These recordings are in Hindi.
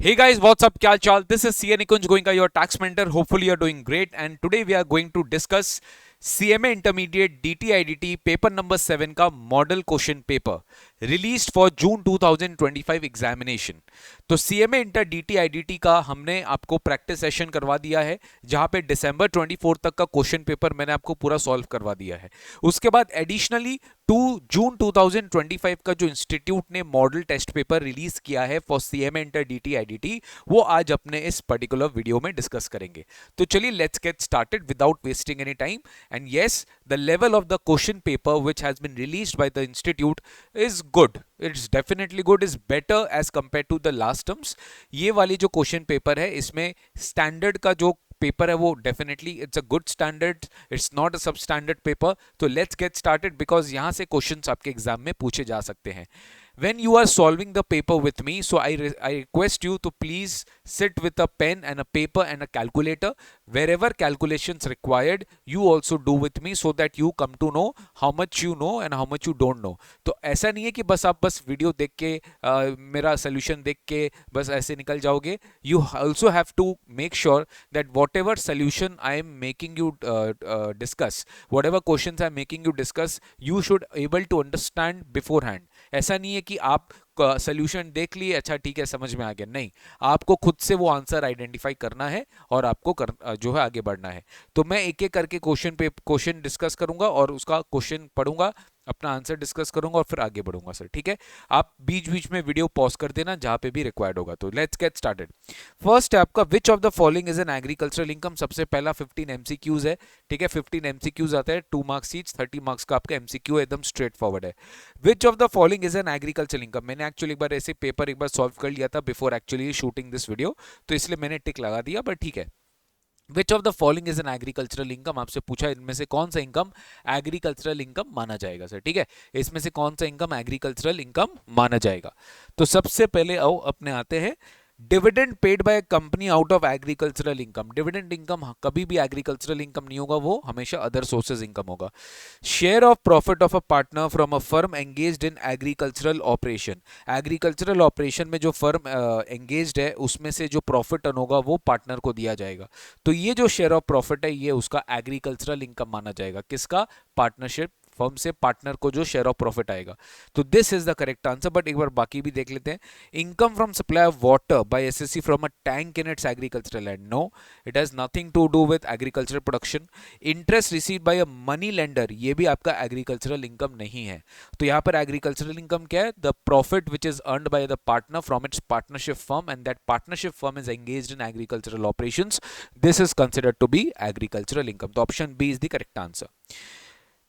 Hey guys, what's up? Kya chal? This is CA Nikunj Goenka, your tax mentor. Hopefully, you're doing great. And today we are going to discuss CMA Intermediate DTIDT paper number 7 का model question paper released for June 2025 examination. तो CMA इंटर DTIDT का हमने आपको प्रैक्टिस सेशन करवा दिया है, जहां पे दिसंबर 24 तक का क्वेश्चन पेपर मैंने आपको पूरा सॉल्व करवा दिया है। उसके बाद एडिशनली जून 2025 का जो इंस्टीट्यूट ने मॉडल टेस्ट पेपर रिलीज किया है फॉर CMA इंटर DTIDT, वो आज अपने इस पर्टिकुलर वीडियो में डिस्कस करेंगे। तो चलिए let's get started without wasting any time. And yes, the level of the question paper which has been released by the institute is good. It's definitely good, is better as compared to the last terms. ये वाली जो क्वेश्चन पेपर है, इसमें स्टैंडर्ड का जो पेपर है वो definitely it's a good standard, it's not अ सब स्टैंडर्ड पेपर। तो लेट्स गेट स्टार्टेड बिकॉज यहाँ से क्वेश्चंस आपके एग्जाम में पूछे जा सकते हैं। When you are solving the paper with me, so I request you to please sit with a pen and a paper and a calculator. Wherever calculations required, you also do with me so that you come to know how much you know and how much you don't know. तो ऐसा नहीं है कि बस आप बस वीडियो देख के मेरा सोल्यूशन देख के बस ऐसे निकल जाओगे। You also have to make sure that whatever solution I am making you discuss, whatever questions I am making you discuss, you should able to understand beforehand. ऐसा नहीं है कि आप सोल्यूशन देख लिए, अच्छा ठीक है समझ में आ गया, नहीं, आपको खुद से वो आंसर आइडेंटिफाई करना है और आपको जो है आगे बढ़ना है। तो मैं एक एक करके क्वेश्चन डिस्कस करूंगा और उसका क्वेश्चन पढ़ूंगा, अपना आंसर डिस्कस करूंगा और फिर आगे बढ़ूंगा सर, ठीक है। आप बीच बीच में वीडियो पॉज कर देना जहां पे भी रिक्वायर्ड होगा। तो लेट्स गेट स्टार्टेड। फर्स्ट है आपका विच of the following is an agricultural income. सबसे पहला 15 एमसीक्यूज है, ठीक है। 15 एमसीक्यूज आता है, 2 मार्क्स ईच, 30 मार्क्स का आपका एमसीक्यू एकदम स्ट्रेट फॉरवर्ड है। विच of the following is an agricultural income. मैंने एक्चुअली एक बार ऐसे पेपर एक बार सॉल्व कर लिया था before actually shooting this video, तो इसलिए मैंने टिक लगा दिया, बट ठीक है। विच of the following is an agricultural income, आपसे पूछा इनमें से कौन सा इनकम एग्रीकल्चरल इनकम माना जाएगा सर, ठीक है। इसमें से कौन सा इनकम एग्रीकल्चरल इनकम माना जाएगा। तो सबसे पहले आओ अपने आते हैं dividend paid by company out of agricultural income. Dividend income कभी भी एग्रीकल्चरल इनकम नहीं होगा, वो हमेशा अदर सोर्सेज इनकम होगा। Share of profit of a partner from a firm engaged in agricultural operation. Agricultural operation में जो फर्म एंगेज्ड है उसमें से जो प्रॉफिट अर्न होगा वो पार्टनर को दिया जाएगा। तो ये जो शेयर ऑफ प्रॉफिट है ये उसका एग्रीकल्चरल इनकम माना जाएगा। किसका? पार्टनरशिप फर्म से पार्टनर को जो शेयर ऑफ प्रॉफिट आएगा। तो this is the correct answer. But एक बार बाकी भी देख लेते हैं। Income from supply of water by SSC from a tank in its agricultural land. No, it has nothing to do with agricultural production. Interest receive by a money lender, ये भी आपका एग्रीकल्चरल इनकम नहीं है। तो यहाँ पर एग्रीकल्चरल इनकम क्या है? The profit which is earned by the partner from its partnership firm and that partnership firm is engaged in agricultural operations. This is considered to be agricultural income. तो option B is the correct answer.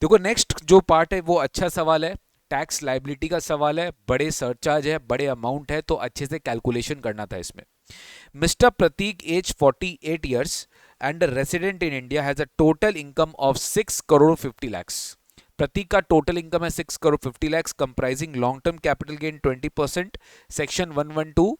देखो नेक्स्ट जो पार्ट है वो अच्छा सवाल है, टैक्स लाइबिलिटी का सवाल है, बड़े सरचार्ज है, बड़े अमाउंट है, तो अच्छे से कैलकुलेशन करना था इसमें। Mister Pratik age 48 years and resident in India has a total income of 6 crore 50 lakhs। Pratik का टोटल इनकम है 6 crore 50 lakhs comprising long term capital gain 20%, section 112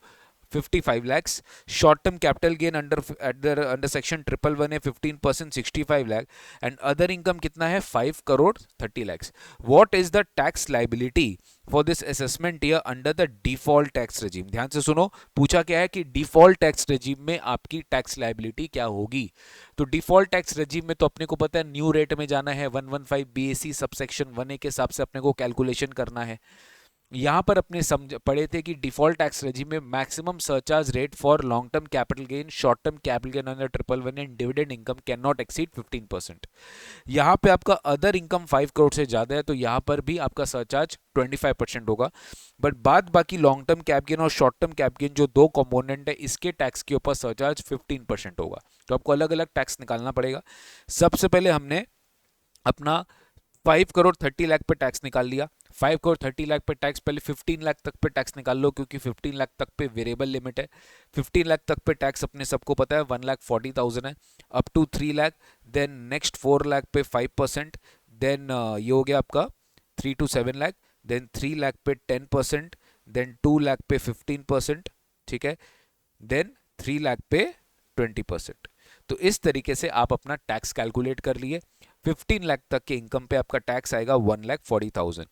55 lakhs, short term capital gain under section 111 है 15% 65 lakh, and other income कितना है 5 crore 30 lakhs। what is the tax liability for this assessment year under the default tax regime। ध्यान से सुनो, पूछा क्या है कि डिफॉल्ट टैक्स रेजिम में आपकी टैक्स लाइबिलिटी क्या होगी। तो डिफॉल्ट टैक्स रेजिम में तो अपने को पता है न्यू रेट में जाना है, 115 BAC सबसेक्शन 1A के हिसाब से अपने को कैलकुलेशन करना है। यहां पर अपने पढ़े थे कि डिफॉल्ट टैक्स रेजिम में maximum surcharge rate for long term capital gain, short term capital gain under 111 and dividend income can not exceed 15%। यहां पे आपका अदर इनकम 5 करोड़ से ज्यादा है तो यहां पर भी आपका सरचार्ज 25% होगा। बट बाद बाकी लॉन्ग टर्म कैप गेन और शॉर्ट टर्म कैप गेन जो दो कंपोनेंट है इसके टैक्स के ऊपर सरचार्ज 15% होगा। तो आपको अलग अलग टैक्स निकालना पड़ेगा। सबसे पहले हमने अपना 5 करोड़ 30 लाख पे टैक्स निकाल लिया। 5 करोड़ 30 लाख पे टैक्स, पहले 15 लाख तक पे टैक्स निकाल लो क्योंकि 15 लाख तक पे वेरिएबल लिमिट है। 15 लाख तक पे टैक्स अपने सबको पता है 1,40,000 है, up to 3 lakh. Then next 4 lakh पे 5%, देन ये हो गया आपका 3 to 7 लाख, देन 3 लाख पे 10%, देन 2 लाख पे 15%, ठीक है, देन 3 लाख पे 20%। तो इस तरीके से आप अपना टैक्स कैलकुलेट कर लिए। 15 लाख तक के इनकम पे आपका टैक्स आएगा 1,40,000।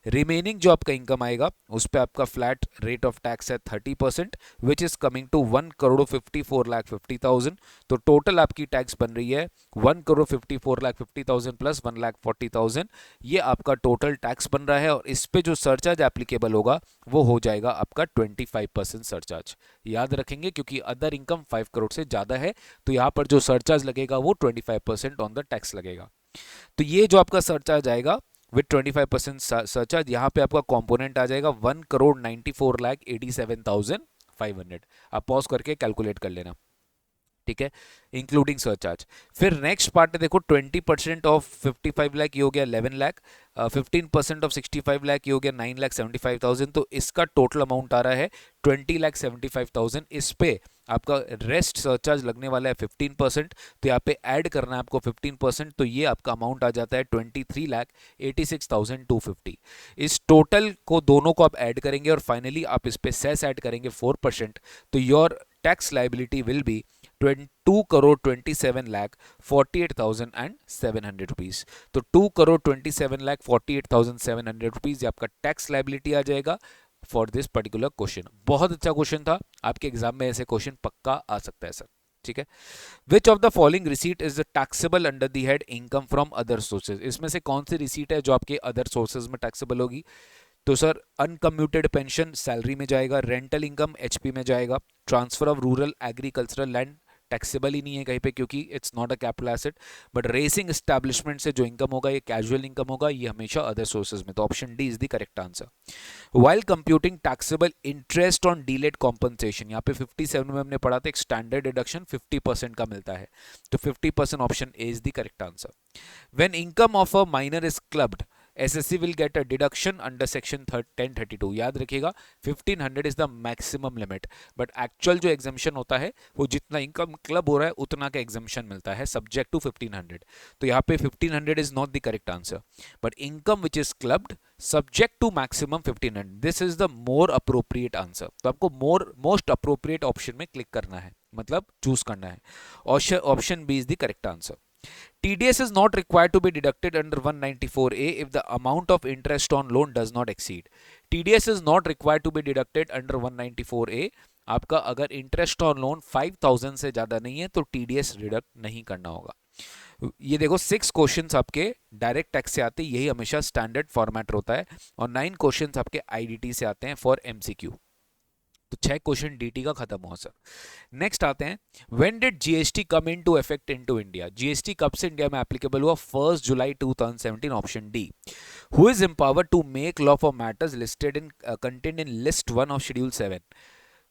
रिमेनिंग जो आपका इनकम आएगा उस पर आपका फ्लैट रेट ऑफ टैक्स है 30%, विच इज कमिंग टू 1,54,50,000। तो टोटल आपकी टैक्स बन रही है 1,54,50,000 प्लस 1,40,000। ये आपका टोटल टैक्स बन रहा है और इस पे जो सरचार्ज एप्लीकेबल होगा वो हो जाएगा आपका 25% सरचार्ज। याद रखेंगे क्योंकि अदर इनकम 5 करोड़ से ज्यादा है, तो यहाँ पर जो सरचार्ज लगेगा वो 25% ऑन द टैक्स लगेगा। तो ये जो आपका सरचार्ज आएगा विद 25% सरचार्ज, यहाँ पे आपका कंपोनेंट आ जाएगा 1,94,87,500। आप पॉज करके कैलकुलेट कर लेना, ठीक है, इंक्लूडिंग सरचार्ज। फिर नेक्स्ट पार्ट है, देखो 20% ऑफ 55 लाख ये हो गया 11 लाख, 15% ऑफ 65 लाख ये हो गया 9,75,000। तो इसका टोटल अमाउंट आ रहा है 20,75,000। इस पे आपका रेस्ट सरचार्ज लगने वाला है 15%, तो यहाँ पे ऐड करना है आपको 15%, तो ये आपका अमाउंट आ जाता है 23,86,250। इस टोटल को दोनों को आप ऐड करेंगे और फाइनली आप इस पे सेस ऐड करेंगे 4%, तो your tax liability will be 2,27,48,700 rupees. तो 2,27,48,700 रुपीज आपका टैक्स लाइबिलिटी आ जाएगा फॉर दिस पर्टिकुलर क्वेश्चन। बहुत अच्छा क्वेश्चन था, आपके एग्जाम में ऐसे क्वेश्चन पक्का आ सकता है सर, ठीक है। विच of the following receipt is taxable under the head income from other sources, इसमें से कौन सी रिसीट है जो आपके अदर सोर्सेज में टैक्सेबल होगी? तो सर अनकम्यूटेड पेंशन सैलरी में जाएगा, रेंटल इनकम एचपी में जाएगा, transfer of rural agricultural land taxable ही नहीं है कहीं पे क्योंकि it's not a capital asset, but racing establishment से जो इनकम होगा ये कैजुअल इनकम होगा, ये हमेशा अदर सोर्सेज में। तो option D is the correct answer. While computing taxable interest on delayed compensation, यहाँ पे 57 में हमने पढ़ा था एक स्टैंडर्ड डिडक्शन 50% का मिलता है, तो 50% option A is the correct answer. When income of a minor is clubbed, SSC will get a deduction under section 1032। याद रखिएगा 1500 is the maximum limit, but actual जो exemption होता है वो जितना इनकम क्लब हो रहा है उतना का exemption मिलता है subject to 1500। तो यहाँ पे 1500 is not the correct answer, but income which is clubbed subject to maximum 1500, this is the more appropriate answer। तो आपको most appropriate option में click करना है, मतलब चूज करना है। Option B is the correct answer. TDS is not required to be deducted under 194A if the amount of interest on loan does not exceed। TDS is not required to be deducted under 194A। आपका अगर इंटरेस्ट ऑन लोन 5,000 से ज्यादा नहीं है तो TDS डिडक्ट नहीं करना होगा। ये देखो 6 क्वेश्चंस आपके डायरेक्ट टैक्स से आते हैं, यही हमेशा स्टैंडर्ड फॉर्मेट होता है, और 9 क्वेश्चंस आपके IDT से आते हैं फॉर MCQ। तो 6 क्वेश्चन डीटी का खत्म हुआ सर। नेक्स्ट आते हैं, when did GST come into effect into India, GST कब से इंडिया में एप्लीकेबल हुआ? 1 जुलाई 2017, option D. Who is empowered to make law for matters listed in content in list 1 of schedule 7।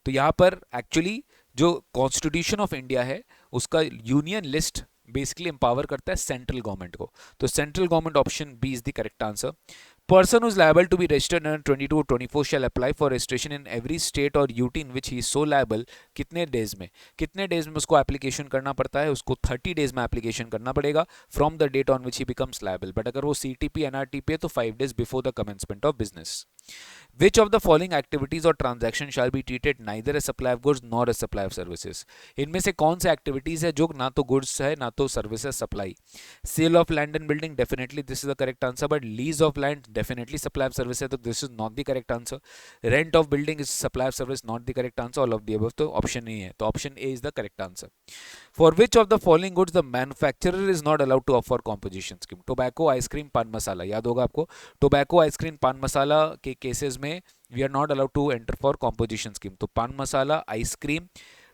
तो यहाँ पर एक्चुअली जो कॉन्स्टिट्यूशन ऑफ इंडिया है उसका यूनियन लिस्ट बेसिकली एम्पावर करता है सेंट्रल गवर्नमेंट को, तो central government option B is the correct answer. Person who is liable to be registered under 22 or 24 shall apply for registration in every state or UT in which he is so liable। कितने डेज में उसको एप्लीकेशन करना पड़ता है? उसको 30 डेज में एप्लीकेशन करना पड़ेगा from the date on which he becomes liable, but अगर वो CTP NRTP है तो 5 days before the commencement of business. Which of the following activities or transactions shall be treated neither as supply of goods nor as supply of services? इनमें से कौन से एक्टिविटीज है जो ना तो गुड्स है ना तो services supply? Sale of land and building, definitely this is the correct answer, but lease of land definitely supply of service है, तो this is not the correct answer. Rent of building is supply of service, not the correct answer, all of the above, तो ऑप्शन नहीं है, तो option A is the correct answer. For which of the following goods the manufacturer is not allowed to offer composition scheme? Tobacco, ice cream, pan masala, याद होगा आपको, टोबैको, आइसक्रीम, पान मसाला के केसेस में we are not allowed to enter for composition scheme। तो pan masala, ice cream,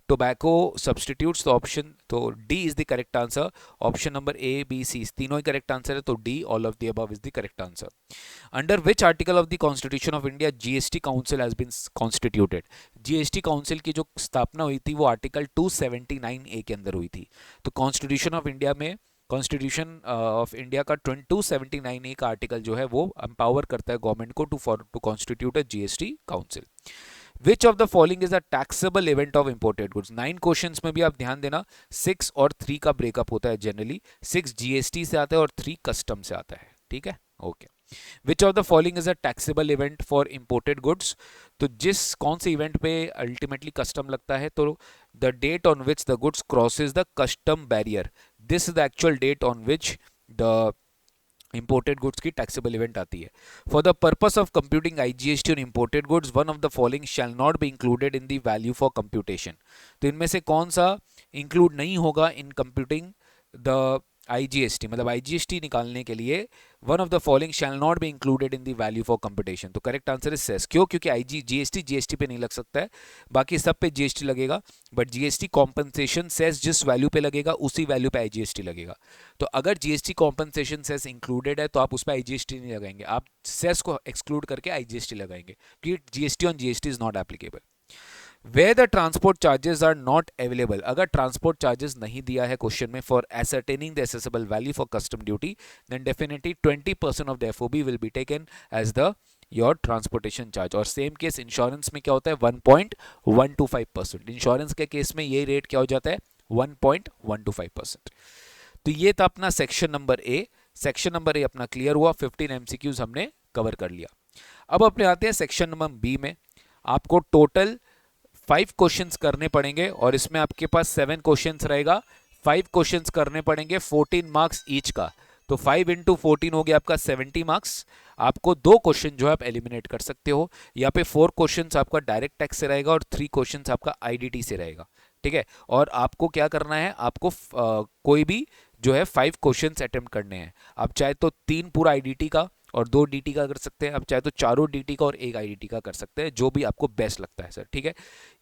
tobacco substitutes, तो ऑप्शन तो D is the correct answer. Option number A B C तीनों ही करेक्ट आंसर है, तो D all of the above is the correct answer. Under which article of the constitution of India GST council has been constituted? GST council की जो स्थापना हुई थी वो आर्टिकल 279A के अंदर हुई थी। तो कॉन्स्टिट्यूशन ऑफ इंडिया में कॉन्स्टिट्यूशन ऑफ इंडिया का 279A का आर्टिकल जो है वो एम्पावर करता है गवर्नमेंट को to constitute a GST council. Which of the following is a taxable event of imported goods? 9 questions में भी आप ध्यान देना 6 और 3 का ब्रेकअप होता है जनरली, 6 जीएसटी से आता है और 3 कस्टम से आता है, ठीक है, okay. Which of the following is a taxable event for imported goods? तो जिस कौन से इवेंट पे अल्टीमेटली कस्टम लगता है, तो the date on which the goods crosses the custom barrier, this is the actual date on which the imported goods की टैक्सेबल इवेंट आती है। For the purpose of computing IGST on imported goods one of the following shall not be included in the value for computation. तो इनमें से कौन सा इंक्लूड नहीं होगा इन कंप्यूटिंग द आईजीएसटी, मतलब आईजीएसटी निकालने के लिए one of the following shall not be included in the value for computation. तो करेक्ट आंसर इज सेस। क्यों? क्योंकि आईजी जीएसटी जीएसटी पे नहीं लग सकता है, बाकी सब पे जीएसटी लगेगा, बट जीएसटी कॉम्पनसेशन सेस जिस वैल्यू पे लगेगा उसी वैल्यू पे आईजीएसटी लगेगा। तो अगर जीएसटी कॉम्पनसेशन सेस इंक्लूडेड है तो आप उस पर आईजीएसटी नहीं लगाएंगे, आप सेस को एक्सक्लूड करके आईजीएसटी लगाएंगे, क्योंकि GST on GST is not applicable. Where the transport charges are not available, अगर ट्रांसपोर्ट चार्जेस नहीं दिया है क्वेश्चन में for ascertaining the assessable value for custom duty, then definitely 20% of the FOB will be taken as the your transportation charge। और सेम केस इंश्योरेंस में क्या होता है 1.125%। इंश्योरेंस के केस में ये रेट क्या हो जाता है 1.125%। तो ये था अपना section number A. Section number A अपना क्लियर हुआ, 15 एमसीक्यूज हमने कवर कर लिया। अब अपने आते हैं सेक्शन नंबर बी में। आपको टोटल 5 क्वेश्चंस करने पड़ेंगे और इसमें आपके पास 7 क्वेश्चंस रहेगा। 5 क्वेश्चंस करने पड़ेंगे, 14 मार्क्स ईच का। तो 5 इंटू 14 हो गया आपका 70 मार्क्स। आपको 2 क्वेश्चन जो है आप एलिमिनेट कर सकते हो। यहाँ पे 4 क्वेश्चंस आपका डायरेक्ट टैक्स से रहेगा और 3 क्वेश्चंस आपका आईडीटी से रहेगा, ठीक है। और आपको क्या करना है, आपको कोई भी जो है 5 क्वेश्चंस अटेम्प्ट करने हैं। आप चाहे तो 3 पूरा आईडीटी का और 2 डीटी का कर सकते हैं, आप चाहे तो चारों डीटी का और एक आईडीटी का कर सकते हैं, जो भी आपको बेस्ट लगता है सर, ठीक है।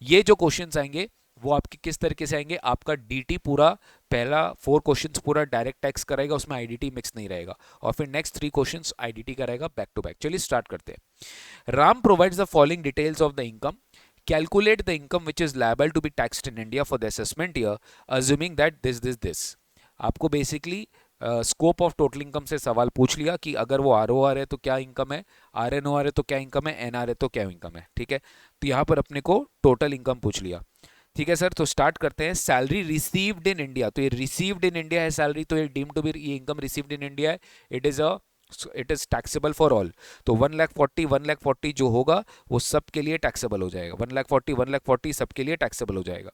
ये जो क्वेश्चंस आएंगे वो आपके किस तरीके से आएंगे, आपका डीटी पूरा पहला 4 क्वेश्चंस पूरा डायरेक्ट टैक्स करेगा, उसमें आईडीटी मिक्स नहीं रहेगा, और फिर नेक्स्ट 3 क्वेश्चंस आईडीटी का रहेगा बैक टू बैक। चलिए स्टार्ट करते हैं। Ram provides the following details of the income. Calculate the income which is liable to be taxed in India for the assessment year, assuming that this। आपको basically scope of total income से सवाल पूछ लिया कि अगर वो आरओआर है तो क्या इनकम है, आरएनओआर है तो क्या इनकम है, एनआर है तो क्या इनकम है, ठीक है। तो यहाँ पर अपने को टोटल इनकम पूछ लिया, ठीक है सर। तो स्टार्ट करते हैं। सैलरी रिसीव्ड इन इंडिया, तो ये रिसीव्ड इन इंडिया है सैलरी, तो ये डीम टू बी, ये इनकम रिसीव्ड इन इंडिया है, it is taxable for all. तो 1,40,1,40 जो होगा वो सब के लिए टैक्सेबल हो जाएगा, 1,40,1,40 सब के लिए टैक्सेबल हो जाएगा।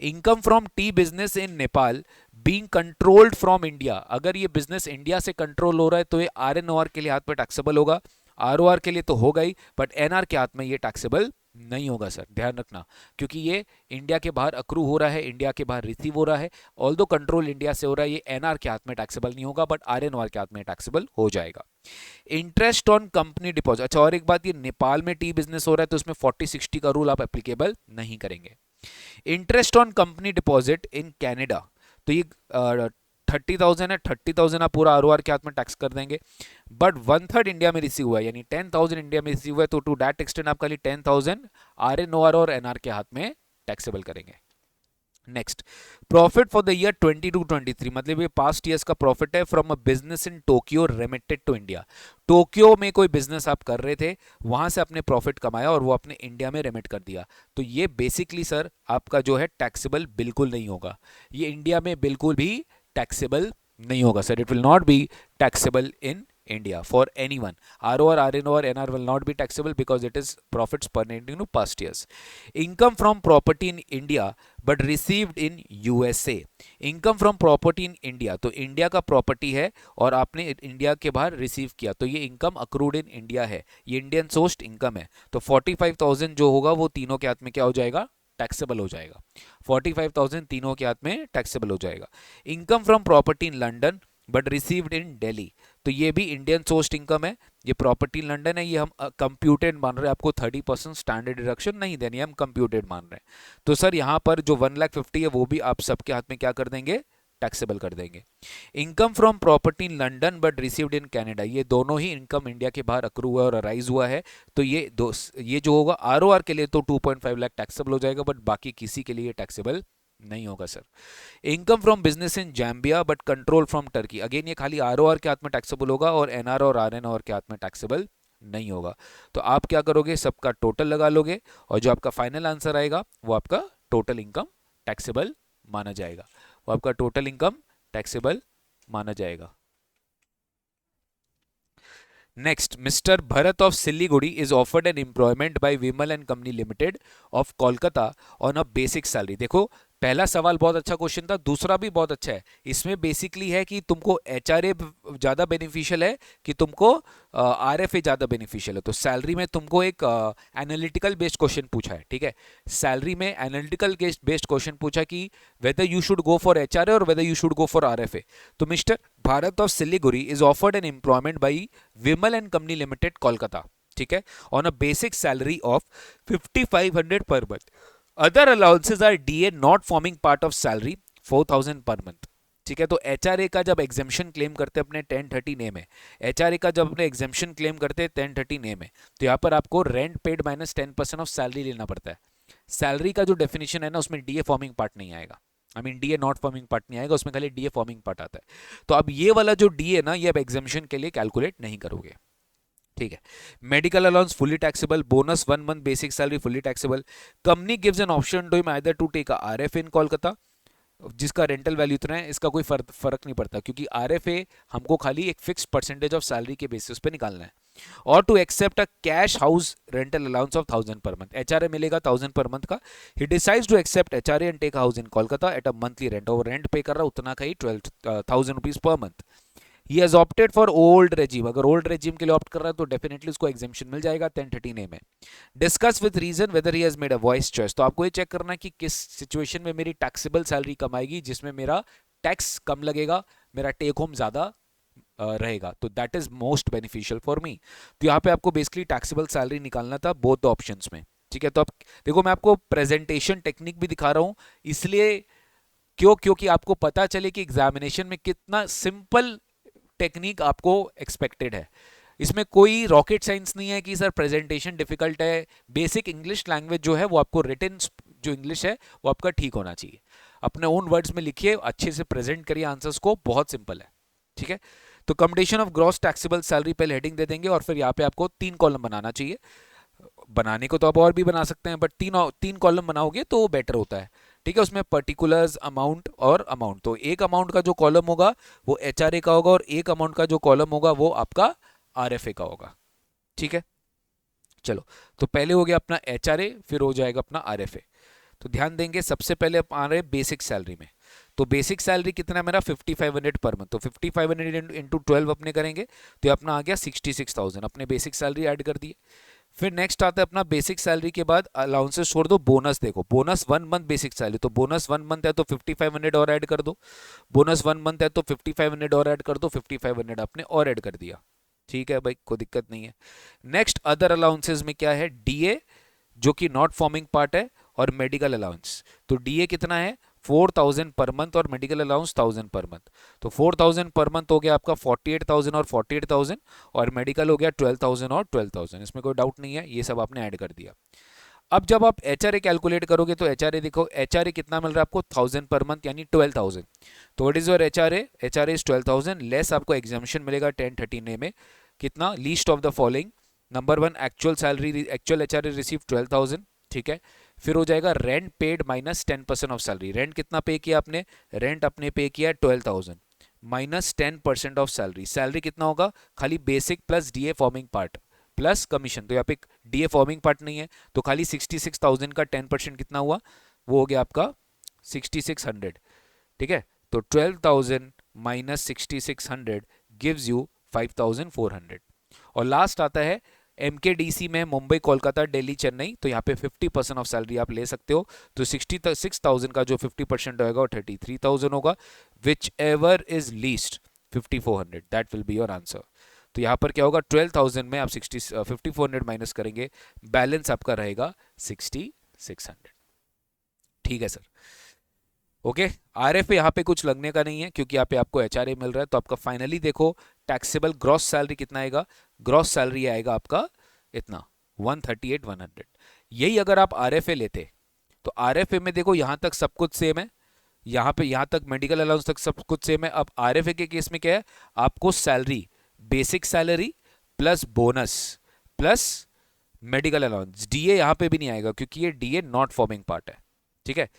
Income from T business in Nepal being controlled from India, अगर ये बिजनेस इंडिया से कंट्रोल हो रहा है तो ये आरएनओआर के लिए हाथ में टैक्सेबल होगा, आरओआर के लिए तो होगा ही, बट एनआर के हाथ में ये टैक्सेबल नहीं होगा सर, ध्यान रखना, क्योंकि ये इंडिया के बाहर अक्रू हो रहा है, इंडिया के बाहर रिसीव हो रहा है। ऑल्दो कंट्रोल इंडिया से हो रहा है, ये एनआर के हाथ में टैक्सेबल नहीं होगा, बट आरएनओआर के हाथ में टैक्सेबल हो जाएगा। इंटरेस्ट ऑन कंपनी डिपॉजिट, अच्छा और एक बात, ये नेपाल में टी बिजनेस हो रहा है तो उसमें 40-60 का रूल आप एप्लीकेबल नहीं करेंगे। Interest on company deposit in Canada, तो ये 30,000 है, 30,000 आप पूरा आरओआर के हाथ में टैक्स कर देंगे, बट 1/3 इंडिया में रिसीव हुआ है, यानी 10,000 इंडिया में रिसीव हुआ है, तो टू दैट एक्सटेंड आप खाली 10,000 आरएनओआर और एनआर के हाथ में टैक्सेबल करेंगे। Next, profit for the year 22-23, मतलब ये पास्ट ईयर्स का प्रॉफिट है from a business in Tokyo remitted to India. Tokyo में कोई बिजनेस आप कर रहे थे, वहां से आपने प्रॉफिट कमाया और वो आपने इंडिया में रेमिट कर दिया, तो ये बेसिकली सर आपका जो है टैक्सेबल बिल्कुल नहीं होगा, ये इंडिया में बिल्कुल भी टैक्सेबल नहीं होगा sir, it will not be taxable in India for anyone. ROR, RNOR, NR will not be taxable because it is profits pertaining to past years. Income from property in India but received in USA. Income from property in India, तो इंडिया का प्रॉपर्टी है और आपने इंडिया के बाहर रिसीव किया, तो ये इनकम अक्रूड इन इंडिया है, ये इंडियन सोर्स्ड इनकम है, तो 45,000 जो होगा वो तीनों के हाथ में क्या हो जाएगा, टैक्सेबल हो जाएगा। 45,000 तीनों के हाथ में टैक्सेबल हो जाएगा। Income from property in London but received in Delhi, तो ये भी इंडियन सोर्स्ड इनकम है, ये प्रॉपर्टी लंदन है, ये हम कंप्यूटेड मान रहे हैं, आपको 30% स्टैंडर्ड डिडक्शन नहीं देनी है, हम कंप्यूटेड मान रहे हैं। तो सर यहाँ पर जो 1,50,000 है वो भी आप सबके हाथ में क्या कर देंगे, टैक्सेबल कर देंगे। Income from property in London but received in Canada, ये दोनों ही इनकम इंडिया के बाहर अक्रू हुआ और अराइज हुआ है, तो ये जो होगा आरओआर के लिए तो 2.5 लाख टैक्सेबल हो जाएगा, बट बाकी किसी के लिए टैक्सेबल नहीं होगा sir. Income from business in Zambia but control from Turkey, again ये खाली आरओआर के हाथ में टैक्सेबल होगा और एनआर और आरएनओआर के हाथ में टैक्सेबल नहीं होगा। तो आप क्या करोगे, सबका टोटल लगा लोगे और जो आपका फाइनल आंसर आएगा वो आपका टोटल इनकम टैक्सेबल माना जाएगा, वो आपका टोटल इनकम टैक्सेबल माना जाएगा। Next, mister Bharat of Siliguri is offered an employment bye Vimal and company limited of Kolkata on a basic salary. देखो पहला सवाल बहुत अच्छा क्वेश्चन था, दूसरा भी बहुत अच्छा है। इसमें बेसिकली है कि तुमको एचआरए ज़्यादा बेनिफिशियल है कि तुमको आरएफए ज़्यादा बेनिफिशियल है। तो सैलरी में तुमको एक एनालिटिकल बेस्ड क्वेश्चन पूछा है, ठीक है। सैलरी में एनालिटिकल बेस्ड क्वेश्चन पूछा कि whether you should go for HRA और whether you should go for RFA. तो mister Bharat of Siliguri is offered an employment by Vimal and company limited Kolkata, ठीक है, on a basic salary of 5500 per month. Other allowances are DA not forming part of salary 4000 per month, ठीक है। तो एचआरए का जब एग्जेम्पशन क्लेम करते हैं अपने 1030 ने में, एचआरए का जब अपने एग्जेम्पशन क्लेम करते हैं 1030 ने में, तो यहाँ पर आपको rent paid minus 10% of salary लेना पड़ता है। सैलरी का जो डेफिनेशन है ना, उसमें डीए फॉर्मिंग पार्ट नहीं आएगा, I mean DA not forming part नहीं आएगा, उसमें खाली डीए फॉर्मिंग पार्ट आता है। तो अब ये वाला जो डीए ना, ये अब एग्जेम्पशन के लिए कैलकुलेट नहीं करोगे, ठीक है। Medical allowance fully taxable, bonus 1 month basic salary fully taxable. Company gives an option to him either to take a RF in Kolkata, जिसका रेंटल वैल्यू इतना है, इसका कोई फर्क नहीं पड़ता क्योंकि आरएफए हमको खाली एक फिक्स परसेंटेज ऑफ सैलरी के बेसिस पे निकालना है। और to accept a cash house rental allowance of 1000 per month, HRA मिलेगा 1000 पर मंथ का। He decides to accept HRA and take house in Kolkata at a monthly rent, और रेंट पे कर रहा उतना का ही 12,000 rupees per month. He has opted for old regime, अगर ओल्ड रेजिम के लिए ऑप्ट कर रहा है तो डेफिनेटली उसको एग्जेम्पशन मिल जाएगा 1013 ए में। Discuss with reason whether he has made a voice choice, तो आपको ये चेक करना है कि किस सिचुएशन में मेरी टैक्सेबल सैलरी कम आएगी, जिसमें मेरा टैक्स कम लगेगा, मेरा टेक होम ज्यादा रहेगा, तो that is most beneficial for me. तो यहाँ पे आपको बेसिकली टैक्सेबल सैलरी निकालना था बोथ द ऑप्शंस में, ठीक है। तो अब देखो मैं आपको प्रेजेंटेशन टेक्निक भी दिखा रहा हूँ, इसलिए क्योंकि आपको पता चले कि एग्जामिनेशन में कितना सिंपल टेक्निक आपको एक्सपेक्टेड है। इसमें कोई रॉकेट साइंस नहीं है कि सर प्रेजेंटेशन डिफिकल्ट है। बेसिक इंग्लिश लैंग्वेज जो है वो आपको रिटन जो इंग्लिश है वो आपका ठीक होना चाहिए। अपने ओन वर्ड्स में लिखिए, अच्छे से प्रेजेंट करिए आंसर्स को, बहुत सिंपल है, ठीक है। तो computation of gross taxable salary पहले हेडिंग दे देंगे और फिर यहाँ पे आपको 3 कॉलम बनाना चाहिए। बनाने को तो आप और भी बना सकते हैं, बट तीन कॉलम बनाओगे तो वो बेटर होता है, ठीक है। उसमें पर्टिकुलर्स, अमाउंट और अमाउंट, तो एक अमाउंट का जो कॉलम होगा वो एचआरए का होगा और एक अमाउंट का जो कॉलम होगा वो आपका आरएफए का होगा, ठीक है। चलो, तो पहले हो गया अपना एचआरए, फिर हो जाएगा अपना आरएफए। तो ध्यान देंगे, सबसे पहले आप आ रहे बेसिक सैलरी में। तो बेसिक सैलरी कितना है मेरा 5500 पर मंथ, तो 5500 इंटू 12 अपने करेंगे तो ये अपना आ गया 66,000, अपने बेसिक सैलरी ऐड कर दिए। फिर नेक्स्ट आता है अपना बेसिक सैलरी के बाद अलाउंसेस छोड़ दो, बोनस देखो, बोनस 1 मंथ बेसिक सैलरी, तो बोनस 1 मंथ है तो 5500 और ऐड कर दो, बोनस 1 मंथ है तो 5500 और ऐड कर दो, 5500 आपने और ऐड कर दिया, ठीक है भाई, कोई दिक्कत नहीं है। नेक्स्ट अदर अलाउंसेस में क्या है, डीए जो कि नॉट फॉर्मिंग पार्ट है, और मेडिकल अलाउंस। तो डीए कितना है 4000 पर मंथ और मेडिकल अलाउंस 1000 पर मंथ। तो 4000 पर मंथ हो गया आपका 48,000 और 48,000, और मेडिकल हो गया 12,000 और 12,000, इसमें कोई डाउट नहीं है, ये सब आपने ऐड कर दिया। अब जब आप एचआरए कैलकुलेट करोगे तो एचआरए देखो, एचआरए कितना मिल रहा है आपको 1000 पर मंथ यानी 12,000। तो what is your HRA, HRA is 12,000 less आपको एग्जामिशन मिलेगा 1013 में कितना, least of the following. Number 1 actual salary, actual HRA receive 12,000, ठीक है। फिर हो जाएगा rent paid minus 10% of salary, rent कितना पे किया आपने, रेंट आपने पे किया 12,000 माइनस 10% ऑफ सैलरी, सैलरी कितना होगा, खाली basic plus DA forming part plus commission, तो यहाँ पे डीए फॉर्मिंग पार्ट नहीं है तो खाली 66,000 का 10% कितना हुआ, वो हो गया आपका 6600, ठीक है। तो 12,000 माइनस 6600 गिव्स यू 5,400। और लास्ट आता है एमकेडीसी में मुंबई, कोलकाता, दिल्ली, चेन्नई, तो यहाँ पे 50% ऑफ सैलरी आप ले सकते हो। तो 66,000 का जो 50% होगा वो 33,000 होगा, which ever is least 5400, that will be your answer. तो यहाँ पर क्या होगा 12,000 में आप 5400 माइनस करेंगे, बैलेंस आपका रहेगा 6600, ठीक है सर। ओके, आरएफए यहाँ पे कुछ लगने का नहीं है क्योंकि यहाँ पे आपको एचआरए मिल रहा है। तो आपका फाइनली देखो टैक्सेबल ग्रॉस सैलरी कितना आएगा, ग्रॉस सैलरी आएगा आपका इतना 138,100। यही अगर आप आरएफए लेते तो आरएफए में देखो यहाँ तक सब कुछ सेम है, यहाँ पे यहाँ तक मेडिकल अलाउंस तक सब कुछ सेम है। अब आरएफए के केस में क्या है, आपको salary, basic salary plus bonus plus medical allowance, DA यहाँ पे भी नहीं आएगा क्योंकि ये डीए नॉट फॉर्मिंग पार्ट है, ठीक है।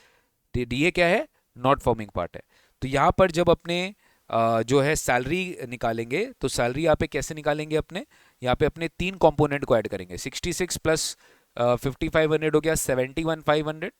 डीए क्या है, नॉट फॉर्मिंग पार्ट है। तो यहाँ पर जब अपने जो है सैलरी निकालेंगे तो सैलरी यहाँ पे कैसे निकालेंगे, अपने यहाँ पे अपने 3 कंपोनेंट को ऐड करेंगे, 66 प्लस 5500 हो गया 71,500,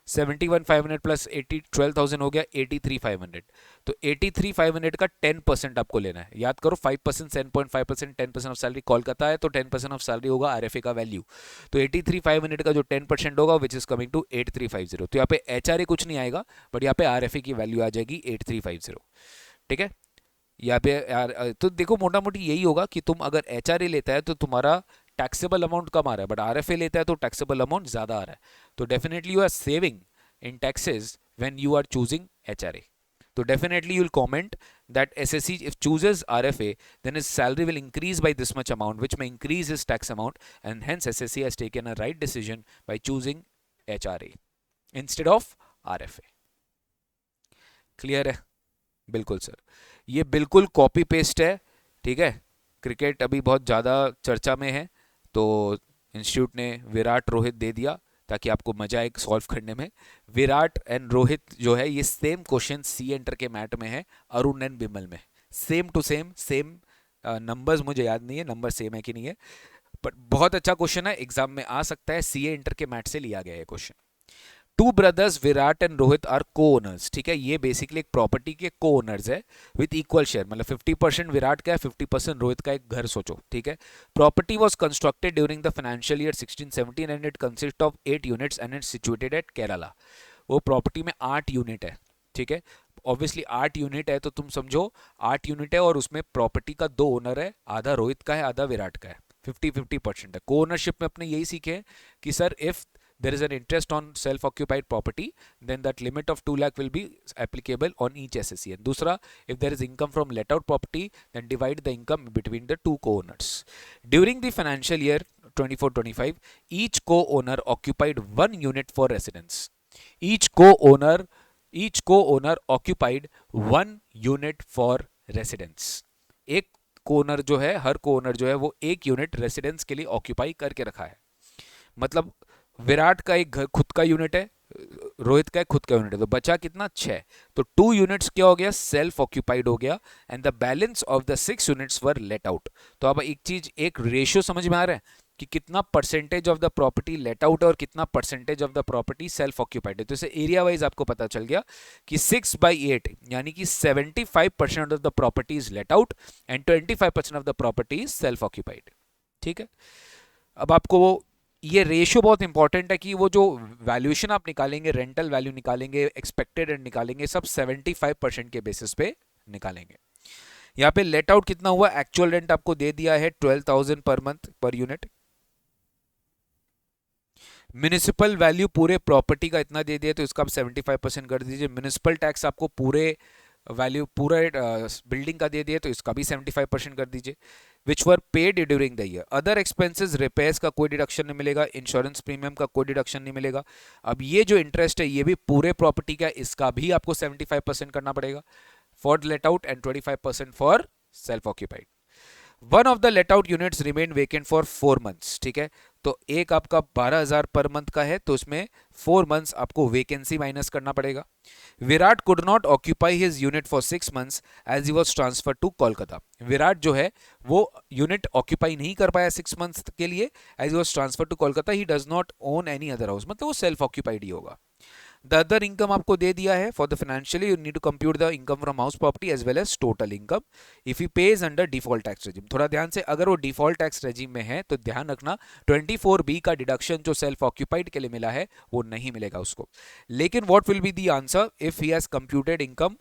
71,500 प्लस 12,000 हो गया 83,500। तो 83,500 का 10% आपको लेना है। याद करो 5%, 7.5%, 10% ऑफ सैलरी। कोलकाता है तो 10% ऑफ सैलरी होगा आरएफए का वैल्यू। तो 83,500 का जो 10% होगा विच इज कमिंग टू 8350। तो यहाँ पे एचआरए कुछ नहीं आएगा, बट यहाँ पे आरएफए की वैल्यू आ जाएगी 8350। ठीक है, यहाँ पे यार तो देखो मोटा मोटी यही होगा कि तुम अगर एचआरए लेता है तो तुम्हारा टैक्सेबल अमाउंट कम आ रहा है, बट आरएफए लेता है तो टैक्सेबल अमाउंट ज्यादा आ रहा है। तो definitely you are saving in taxes when you are choosing HRA. So definitely you will comment that SSC if chooses RFA, then his salary will increase by this much amount, which may increase his tax amount, and hence SSC has taken a right decision by choosing HRA instead of RFA. Clear है? बिल्कुल सर, ये बिल्कुल कॉपी पेस्ट है। ठीक है, क्रिकेट अभी बहुत ज़्यादा चर्चा में है, तो इंस्टीट्यूट ने विराट रोहित दे दिया ताकि आपको मजा आए सॉल्व करने में। विराट एंड रोहित जो है ये सेम क्वेश्चन सी एंटर के मैट में है, अरुण एंड बिमल में। सेम टू सेम नंबर्स मुझे याद नहीं है नंबर सेम है कि नहीं है, बट बहुत अच्छा क्वेश्चन है, एग्जाम में आ सकता है। सी एंटर के मैट से लिया गया है question. Two brothers Virat and Rohit are co owners. ठीक है, ये बेसिकली एक प्रॉपर्टी के को ओनर्स है विद इक्वल शेयर, मतलब 50% विराट का है, 50% रोहित का। एक घर सोचो। ठीक है, property was constructed during the financial year 16-17 and it consist of 8 units and it's situated at Kerala. वो प्रॉपर्टी में 8 यूनिट है। ठीक है, ऑब्वियसली 8 यूनिट है तो तुम समझो 8 यूनिट है और उसमें प्रॉपर्टी का 2 ओनर है, आधा रोहित का है आधा विराट का है, 50-50% है। को ओनरशिप में अपने यही सीखे कि sir if there is an interest on self-occupied property, then that limit of 2 lakh will be applicable on each SSC. And दूसरा, if there is income from let-out property, then divide the income between the two co-owners. During the financial year 24-25, each co-owner occupied 1 unit for residence. Each co-owner occupied 1 unit for residence. एक co-owner जो है, हर co-owner जो है वो एक यूनिट रेसिडेंस के लिए ऑक्यूपाई करके रखा है। मतलब विराट का एक घर खुद का यूनिट है, रोहित का एक खुद का यूनिट है, तो बचा कितना 6। तो 2 यूनिट्स क्या हो गया, सेल्फ ऑक्यूपाइड हो गया, and the balance of the 6 units were let out. तो अब एक चीज, एक रेशियो समझ में आ रहा है कि कितना percentage of the property let out और कितना percentage of the property self occupied है। तो इसे एरिया वाइज आपको पता चल गया कि 6/8 यानी कि 75% of the property is let out and 25% of the property is self occupied. ठीक है, अब आपको वो ये रेशियो बहुत इंपॉर्टेंट है कि वो जो वैल्यूएशन आप निकालेंगे, रेंटल वैल्यू निकालेंगे, एक्सपेक्टेड रेंट निकालेंगे, सब 75% के बेसिस पे निकालेंगे। यहाँ पे लेट आउट कितना हुआ, एक्चुअल रेंट आपको दे दिया है 12,000 per month per unit. Municipal value पूरे प्रॉपर्टी का इतना दे दिया, तो इसका आप 75% कर दीजिए। म्युनिसिपल टैक्स आपको पूरे वैल्यू पूरा बिल्डिंग का दे दिया, तो इसका भी 75% कर दीजिए। Which were paid during the year. Other expenses, repairs का कोई डिडक्शन नहीं मिलेगा, इंश्योरेंस प्रीमियम का कोई डिडक्शन नहीं मिलेगा। अब ये जो इंटरेस्ट है ये भी पूरे प्रॉपर्टी का, इसका भी आपको 75% करना पड़ेगा for let out and 25% for self occupied. One of the let out units remain vacant for 4 months. ठीक है, तो एक आपका 12,000 पर मंथ का है, तो उसमें 4 मंथ्स आपको वेकेंसी माइनस करना पड़ेगा। Virat could not occupy his unit for 6 months as he was transfer to Kolkata. Virat जो है वो यूनिट ऑक्यूपाई नहीं कर पाया 6 मंथ्स के लिए, as he was transfer to Kolkata. He does not own any other house, मतलब वो सेल्फ ऑक्यूपाइड ही होगा। द अदर इनकम आपको दे दिया है for the financially you need to compute the income from house property as well as total income if he pays under default tax regime. थोड़ा ध्यान से, अगर वो डिफॉल्ट टैक्स रेजिम में है तो ध्यान रखना 24B का डिडक्शन जो सेल्फ ऑक्यूपाइड के लिए मिला है वो नहीं मिलेगा उसको। लेकिन what will be the answer if he has computed income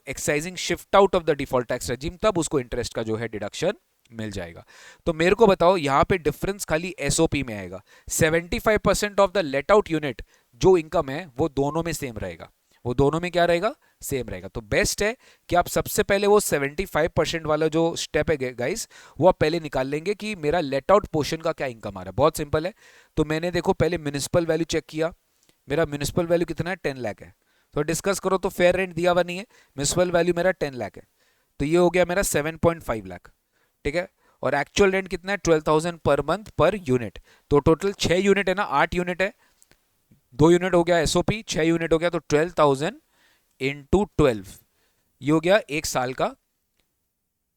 exercising shift out of the default tax regime, तब उसको इंटरेस्ट का जो है डिडक्शन मिल जाएगा। तो मेरे को बताओ यहाँ पे डिफरेंस खाली एसओपी में आएगा। 75% of the let out unit जो इनकम है वो दोनों में सेम रहेगा, वो दोनों में क्या रहेगा, सेम रहेगा। तो बेस्ट है कि आप सबसे पहले वो 75% वाला जो स्टेप है गाइस, वो आप पहले निकाल लेंगे कि मेरा लेट आउट पोर्शन का क्या इनकम आ रहा है। बहुत सिंपल है। तो मैंने देखो पहले म्युनिसिपल वैल्यू चेक किया, मेरा म्युनिसिपल वैल्यू कितना है, 10 लाख है। तो डिस्कस करो तो फेयर रेंट दिया हुआ नहीं है, म्युनिसिपल वैल्यू मेरा 10 लाख है, तो ये हो गया मेरा 7.5 लाख। ठीक है, और एक्चुअल रेंट कितना है, 12,000 पर मंथ पर यूनिट। तो टोटल 6 यूनिट है ना, 8 यूनिट है, 2 यूनिट हो गया एसओपी, 6 यूनिट हो गया, तो 12,000 इंटू 12 ये हो गया 1 साल का,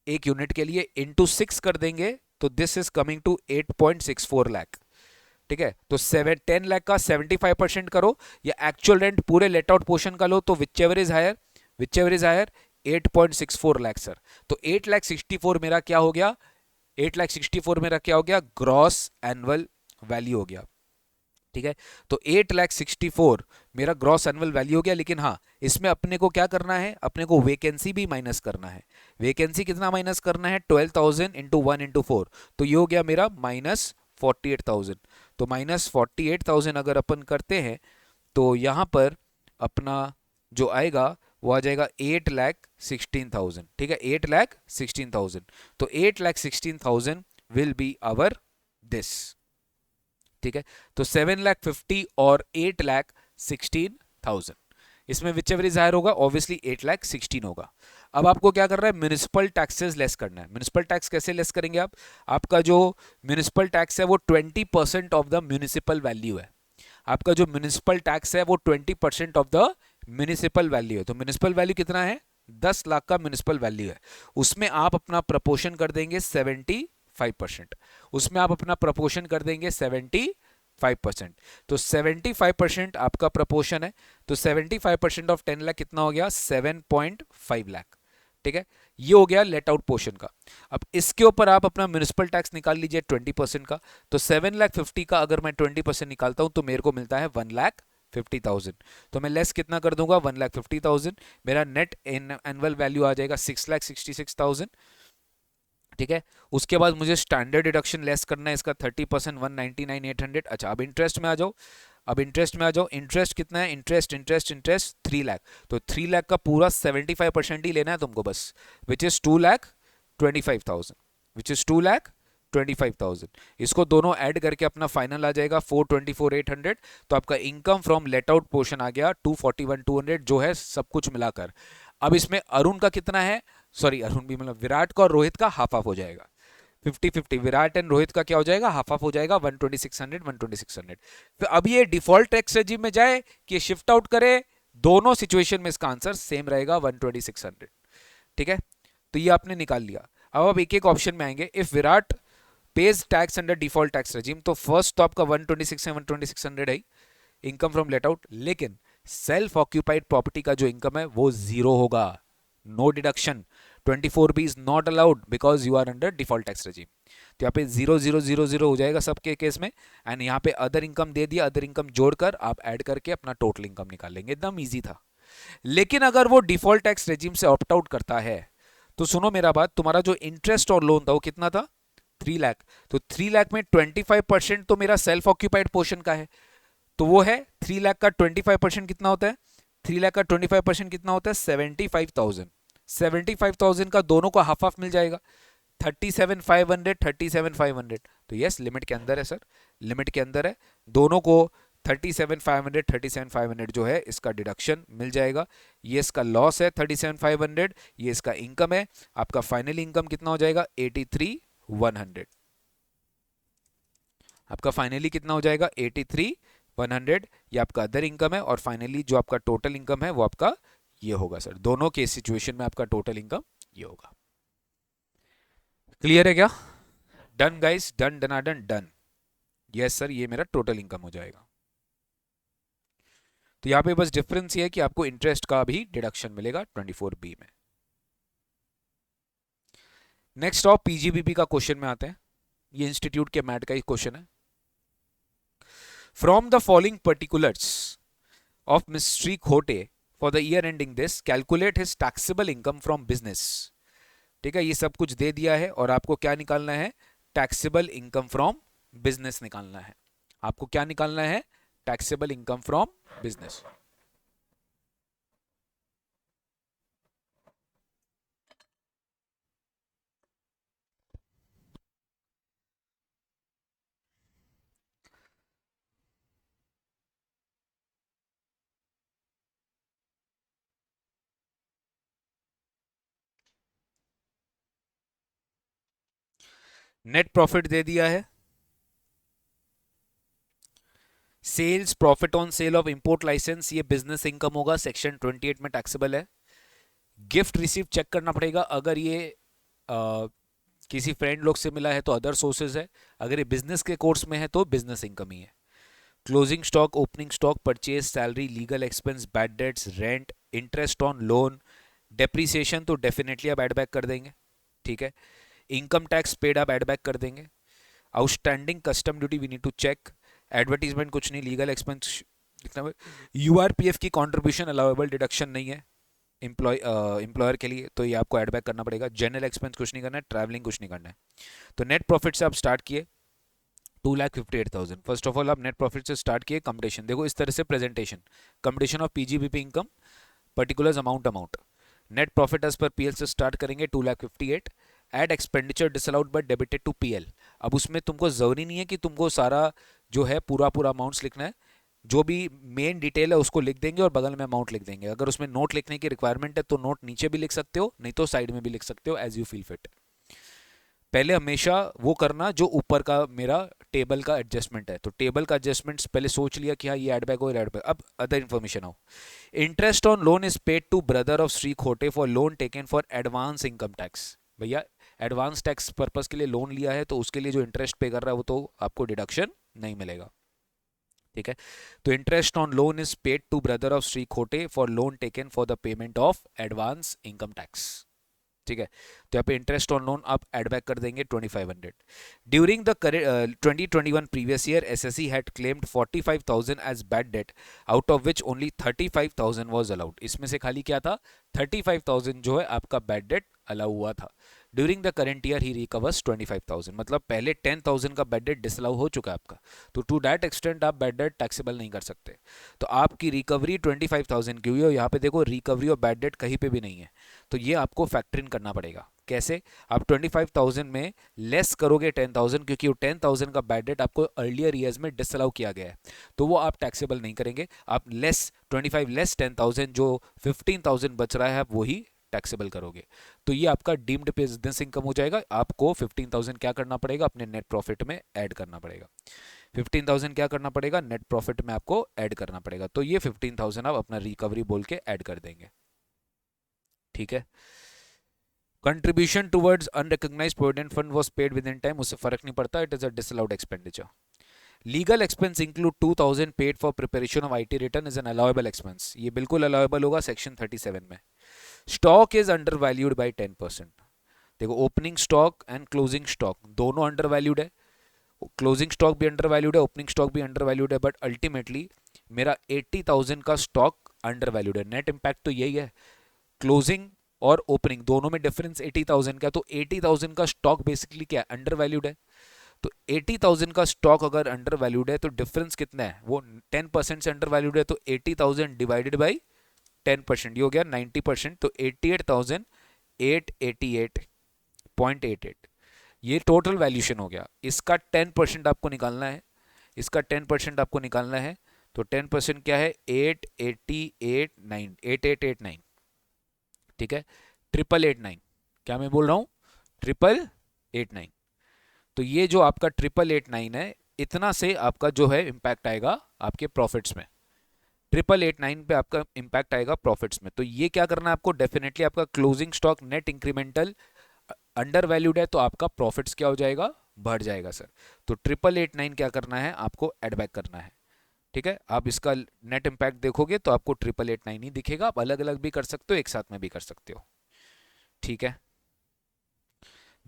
एक यूनिट के लिए इंटू 6 कर देंगे तो this is coming to 8.64 lakh. ठीक है, तो 10 लाख का 75% करो या एक्चुअल रेंट पूरे लेट आउट पोर्शन का लो, तो whichever is higher, whichever is higher 8.64 lakh sir. तो 8,64,000 मेरा क्या हो गया, 8,64,000 मेरा क्या हो गया, ग्रॉस एनुअल वैल्यू हो गया। ठीक है, तो 8,64,000 मेरा ग्रॉस एनुअल वैल्यू हो गया। लेकिन हाँ, इसमें अपने को क्या करना है, अपने को वेकेंसी भी माइनस करना है। वेकेंसी कितना माइनस करना है, 12,000 इंटू 1 इंटू 4, तो ये हो गया मेरा -48,000। तो -48,000 अगर अपन करते हैं तो यहाँ पर अपना जो आएगा वो आ जाएगा 8,16,000। ठीक है, 8,16,000, तो 8,16,000 विल बी आवर दिस। ठीक है, तो 7,50,000 और 8,16,000, इसमें विच एवर इज हायर होगा, ऑब्वियसली 8,16,000 होगा। अब आपको क्या करना है, म्युनिसिपल टैक्सेस लेस करना है। म्युनिसिपल टैक्स कैसे लेस करेंगे आप, आपका जो म्युनिसिपल टैक्स है वो 20% ऑफ द म्युनिसिपल वैल्यू है। आपका जो म्युनिसिपल टैक्स है वो 20% ऑफ द म्युनिसिपल वैल्यू है। तो म्युनिसिपल वैल्यू कितना है, 10 लाख का म्युनिसिपल वैल्यू है, उसमें आप अपना प्रपोर्शन कर देंगे 75%, उसमें आप अपना प्रपोर्शन कर देंगे 75%। तो 75% आपका प्रपोर्शन है, तो 75% ऑफ 10 लाख कितना हो गया, 7.5 लाख। ठीक है, ये हो गया लेट आउट पोर्शन का। अब इसके ऊपर आप अपना म्युनिसिपल टैक्स निकाल लीजिए 20% का, तो 7,50,000 का अगर मैं 20% निकालता हूं तो मेरे को मिलता है 1,50,000। तो मैं लेस कितना कर दूंगा, 1,50,000, मेरा नेट एनुअल वैल्यू आ जाएगा 6,66,000। ठीक है, उसके बाद मुझे स्टैंडर्ड डिडक्शन लेस करना है इसका 30%, 199,800। अच्छा, अब इंटरेस्ट में आ जाओ, अब इंटरेस्ट में आ जाओ। इंटरेस्ट कितना है, इंटरेस्ट 3 लाख, तो 3 लाख का पूरा 75% ही लेना है तुमको बस, विच इज 2,25,000, विच इज 2,25,000। इसको दोनों ऐड करके अपना फाइनल आ जाएगा 424,800। तो आपका income from let out portion आ गया 241,200, जो है सब कुछ मिलाकर। अब इसमें अरुण का कितना है, सॉरी अरुण भी मतलब विराट का और रोहित का हाफ हाफ हो जाएगा, 50-50। विराट एंड रोहित का क्या हो जाएगा, हाफ हाफ हो जाएगा, 12600 12600। फिर अब ये डिफॉल्ट टैक्स रेजिम में जाए कि शिफ्ट आउट करे, दोनों सिचुएशन में इसका आंसर सेम रहेगा 12600। ठीक है, तो ये आपने निकाल लिया। अब आप एक एक ऑप्शन में आएंगे। If Virat pays tax under default tax regime, तो फर्स्ट तो आपका 126 है, 12600 है इनकम फ्रॉम लेट आउट, लेकिन सेल्फ ऑक्यूपाइड प्रॉपर्टी का जो इनकम है वो जीरो होगा, no deduction. 24B is not allowed because you are under default tax regime. तो यहाँ पे 0,0,0,0 हो जाएगा सबके केस में। एंड यहाँ पे अदर इनकम दे दिया, अदर इनकम जोड़कर आप ऐड करके अपना टोटल इनकम निकाल लेंगे, एकदम इजी था। लेकिन अगर वो डिफॉल्ट टैक्स रेजिम से ऑप्ट आउट करता है तो सुनो मेरा बात, तुम्हारा जो इंटरेस्ट और लोन था वो कितना था, 3 लाख। तो 3 लाख में 25% तो मेरा सेल्फ ऑक्यूपाइड पोर्शन का है, तो वो है 3 लाख का 25% कितना होता है, 3 लाख का 25% कितना होता है, 75,000। 75,000 का दोनों को हाफ हाफ मिल जाएगा, 37,500 37,500। तो यस, लिमिट के अंदर है सर, लिमिट के अंदर है, दोनों को 37,500 37,500 जो है इसका डिडक्शन मिल जाएगा। ये इसका लॉस है 37,500, ये इसका इनकम है। आपका फाइनल इनकम कितना हो जाएगा, 83,100। आपका फाइनली कितना हो जाएगा, 83,100। ये आपका अदर इनकम है, और फाइनली जो आपका टोटल इनकम है वो आपका ये होगा सर। दोनों के सिचुएशन में आपका टोटल इनकम ये होगा। क्लियर है क्या, डन गाइस, डन डनाडन डन। यस सर, ये मेरा टोटल इनकम हो जाएगा। तो यहां पे बस डिफरेंस ये है कि आपको इंटरेस्ट का भी डिडक्शन मिलेगा 24B में। नेक्स्ट ऑफ पीजीबीपी का क्वेश्चन में आते हैं, ये इंस्टीट्यूट के मैट का ही क्वेश्चन है। From the following particulars of mister Khote for the year ending this, calculate his taxable income from business. ठीक है, ये सब कुछ दे दिया है और आपको क्या निकालना है, टैक्सेबल इनकम फ्रॉम बिजनेस निकालना है। आपको क्या निकालना है, taxable income from business. Net profit दे दिया है, sales profit on sale of import licence ये बिजनेस इनकम होगा, सेक्शन 28 में टैक्सेबल है। गिफ्ट रिसीव चेक करना पड़ेगा, अगर ये किसी फ्रेंड लोग से मिला है तो अदर सोर्सेज है, अगर ये बिजनेस के कोर्स में है तो बिजनेस इनकम ही है। Closing stock, opening stock, purchase, salary, legal expense, bad debts, rent, interest on loan, depreciation तो डेफिनेटली आप एड बैक कर देंगे, ठीक है। इनकम टैक्स पेड आप एड बैक कर देंगे। Outstanding custom duty we need to check. Advertisement कुछ नहीं, लीगल एक्सपेंस कितना, यूआरपीएफ की कंट्रीब्यूशन अलाउेबल डिडक्शन नहीं है एम्प्लॉयर के लिए, तो ये आपको एड बैक करना पड़ेगा। जनरल एक्सपेंस कुछ नहीं करना है, ट्रैवलिंग कुछ नहीं करना है। तो नेट प्रॉफिट से आप स्टार्ट किए 2,58,000। फर्स्ट ऑफ ऑल आप नेट प्रॉफिट से स्टार्ट किए। कंपटीशन देखो इस तरह से presentation, computation of PGBP income, particular amount. Net profit as per PL से स्टार्ट करेंगे 2,58,000। Add expenditure disallowed but debited to PL. अब उसमें तुमको जरूरी नहीं है कि तुमको सारा जो है पूरा अमाउंट्स लिखना है, जो भी मेन डिटेल है उसको लिख देंगे और बगल में अमाउंट लिख देंगे। अगर उसमें नोट लिखने की रिक्वायरमेंट है तो नोट नीचे भी लिख सकते हो, नहीं तो साइड में भी लिख सकते हो, एज यू फील फिट। पहले हमेशा वो करना जो ऊपर का मेरा टेबल का एडजस्टमेंट है, तो टेबल का एडजस्टमेंट पहले सोच लिया कि हाँ ये एड बैक हो, एड बैक। अब अदर इन्फॉर्मेशन आओ। Interest on loan is paid to brother of Shri Khote for loan taken for advance income tax. भैया एडवांस टैक्स पर्पस के लिए लोन लिया है तो उसके लिए जो इंटरेस्ट पे कर रहा है वो तो आपको डिडक्शन नहीं मिलेगा, ठीक है। तो interest on loan is paid to brother of Shri Khote for loan taken for the payment of advance income tax, ठीक है। तो यहाँ पे इंटरेस्ट ऑन लोन आप एड बैक कर देंगे 2,500। During the 2021 previous year SSC had claimed 45,000 as bad debt, out of which only 35,000 was allowed. इसमें से खाली क्या था, 35,000 जो है आपका बैड डेट अलाउ हुआ था। During the current year he recovers 25,000, मतलब पहले 10,000 का बैड डेट डिसअलाउ हो चुका है आपका, तो टू दैट एक्सटेंट आप बैड डेट टैक्सेबल नहीं कर सकते। तो आपकी रिकवरी 25,000 की हुई है। यहाँ पे देखो रिकवरी और बैड डेट कहीं पे भी नहीं है, तो ये आपको फैक्टर इन करना पड़ेगा। कैसे, आप 25,000 में लेस करोगे 10,000, क्योंकि वो 10,000 का बैड डेट आपको अर्लियर ईयर्स में डिसअलाउ किया गया है, तो वो आप टैक्सेबल नहीं करेंगे। आप लेस 25 लेस 10,000, जो 15,000 बच रहा है आप वही टैक्सेबल करोगे, तो ये आपका डीम्ड बिजनेस इनकम हो जाएगा। आपको 15,000 क्या करना पड़ेगा, अपने नेट प्रॉफिट में ऐड करना पड़ेगा। 15,000 क्या करना पड़ेगा, नेट प्रॉफिट में आपको ऐड करना पड़ेगा। तो ये 15,000 आप अपना रिकवरी बोल के ऐड कर देंगे, ठीक है। Contribution towards unrecognised provident fund was paid with in time, उससे फर्क नहीं पड़ता, it is a disallowed expenditure. Legal expense include 2,000 paid for preparation of IT return is an allowable expense, ये बिल्कुल अलाउएबल होगा सेक्शन 37 में। Stock is under valued by 10%। देखो opening stock and closing stock दोनों अंडर वैल्यूड है, क्लोजिंग स्टॉक भी अंडर वैल्यूड है, ओपनिंग स्टॉक भी अंडर वैल्यूड है, बट अल्टीमेटली मेरा 80,000 का स्टॉक अंडर वैल्यूड है। नेट इंपैक्ट तो यही है, क्लोजिंग और ओपनिंग दोनों में डिफरेंस 80,000 का, तो 80,000 का स्टॉक बेसिकली क्या अंडर वैल्यूड है। तो 80,000 का स्टॉक अगर अंडर वैल्यूड है तो डिफरेंस कितना है, वो 10% से अंडर वैल्यूड है, तो 80,000 डिवाइडेड बाई 10%, ये हो गया 90%, तो 88,888.88, ये टोटल वैल्यूशन हो गया। इसका 10% आपको निकालना है, इसका 10% आपको निकालना है, तो 10% क्या है 8889, ठीक है। 888, क्या मैं बोल रहा हूँ 888, तो ये जो आपका 888 है, इतना से आपका जो है इंपैक्ट आएगा आपके प्रॉफिट्स में। 888 पे आपका इंपैक्ट आएगा प्रॉफिट्स में। तो ये क्या करना है आपको, डेफिनेटली आपका closing stock net incremental under valued है, तो आपका प्रॉफिट्स क्या हो जाएगा, बढ़ जाएगा सर। तो 888 क्या करना है आपको एड बैक करना है, ठीक है। आप इसका नेट इंपैक्ट देखोगे तो आपको 888 ही दिखेगा, आप अलग अलग भी कर सकते हो, एक साथ में भी कर सकते हो, ठीक है।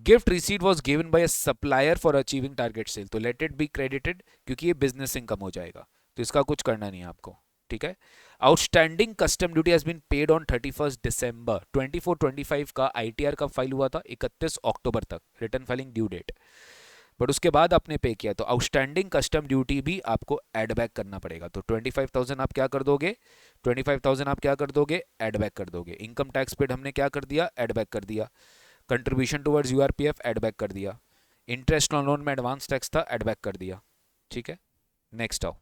Gift receipt was given by a supplier for achieving target sale, तो लेट इट बी क्रेडिटेड, क्योंकि ये बिजनेस इनकम हो जाएगा, तो इसका कुछ करना नहीं है आपको, ठीक है। Outstanding custom duty has been paid on 31 दिसंबर 24-25 का आईटीआर का फाइल हुआ था 31 अक्टूबर तक, return filing due date, but उसके बाद आपने पे किया, तो आउटस्टैंडिंग कस्टम ड्यूटी भी आपको एड बैक करना पड़ेगा। तो 25,000 आप क्या कर दोगे, 25,000 आप क्या कर दोगे, एड बैक कर दोगे। इनकम टैक्स पेड हमने क्या कर दिया, एड बैक कर दिया। Contribution towards URPF add back कर दिया। इंटरेस्ट ऑन लोन में एडवांस टैक्स था, एड बैक कर दिया, ठीक है। नेक्स्ट आओ।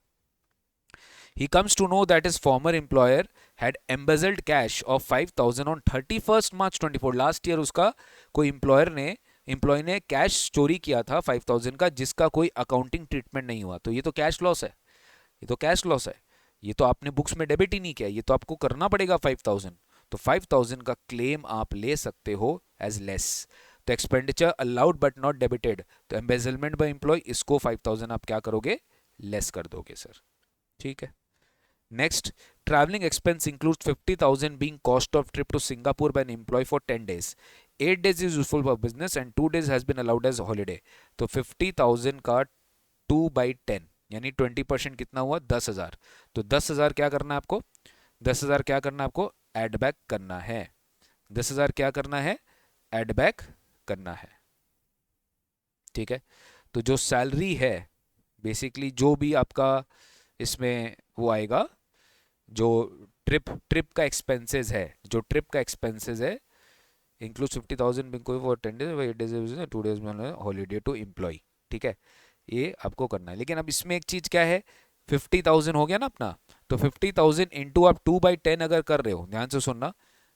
He comes to know that his former employer had embezzled cash of 5,000 on 31st March 24। Last year उसका कोई एम्प्लॉय ने कैश चोरी किया था 5,000 का, जिसका कोई अकाउंटिंग ट्रीटमेंट नहीं हुआ, तो ये तो कैश लॉस है, ये तो कैश लॉस है, ये तो आपने बुक्स में डेबिट ही नहीं किया, ये तो आपको करना पड़ेगा 5,000। तो 5,000 का क्लेम आप ले सकते हो एज लेस। तो expenditure allowed but not debited, तो एम्बेजलमेंट बाय एम्प्लॉय, इसको 5000 आप क्या करोगे, लेस कर दोगे सर। ठीक है। Next, traveling expense includes 50,000 being cost of trip to Singapore by an employee for 10 days. 8 days is useful for business and 2 days has been allowed as holiday. तो 50,000 का 2/10 यानी 20% कितना हुआ, 10,000। तो 10,000 क्या करना है आपको, 10,000 क्या करना है आपको, एड बैक करना है। 10,000 क्या करना है, एड बैक करना है। ठीक है। तो जो सैलरी है बेसिकली, जो भी आपका इसमें वो आएगा, जो ट्रिप का एक्सपेंसेस है, जो ट्रिप का एक्सपेंसेस है, include 50,000 being for 10 days 8 days 2 days holiday to employ. ठीक है, ये आपको करना है। लेकिन अब इसमें एक चीज क्या है, 50,000 हो गया ना अपना, तो 50,000 इंटू आप 2/10 अगर कर रहे हो, ध्यान से सुनना,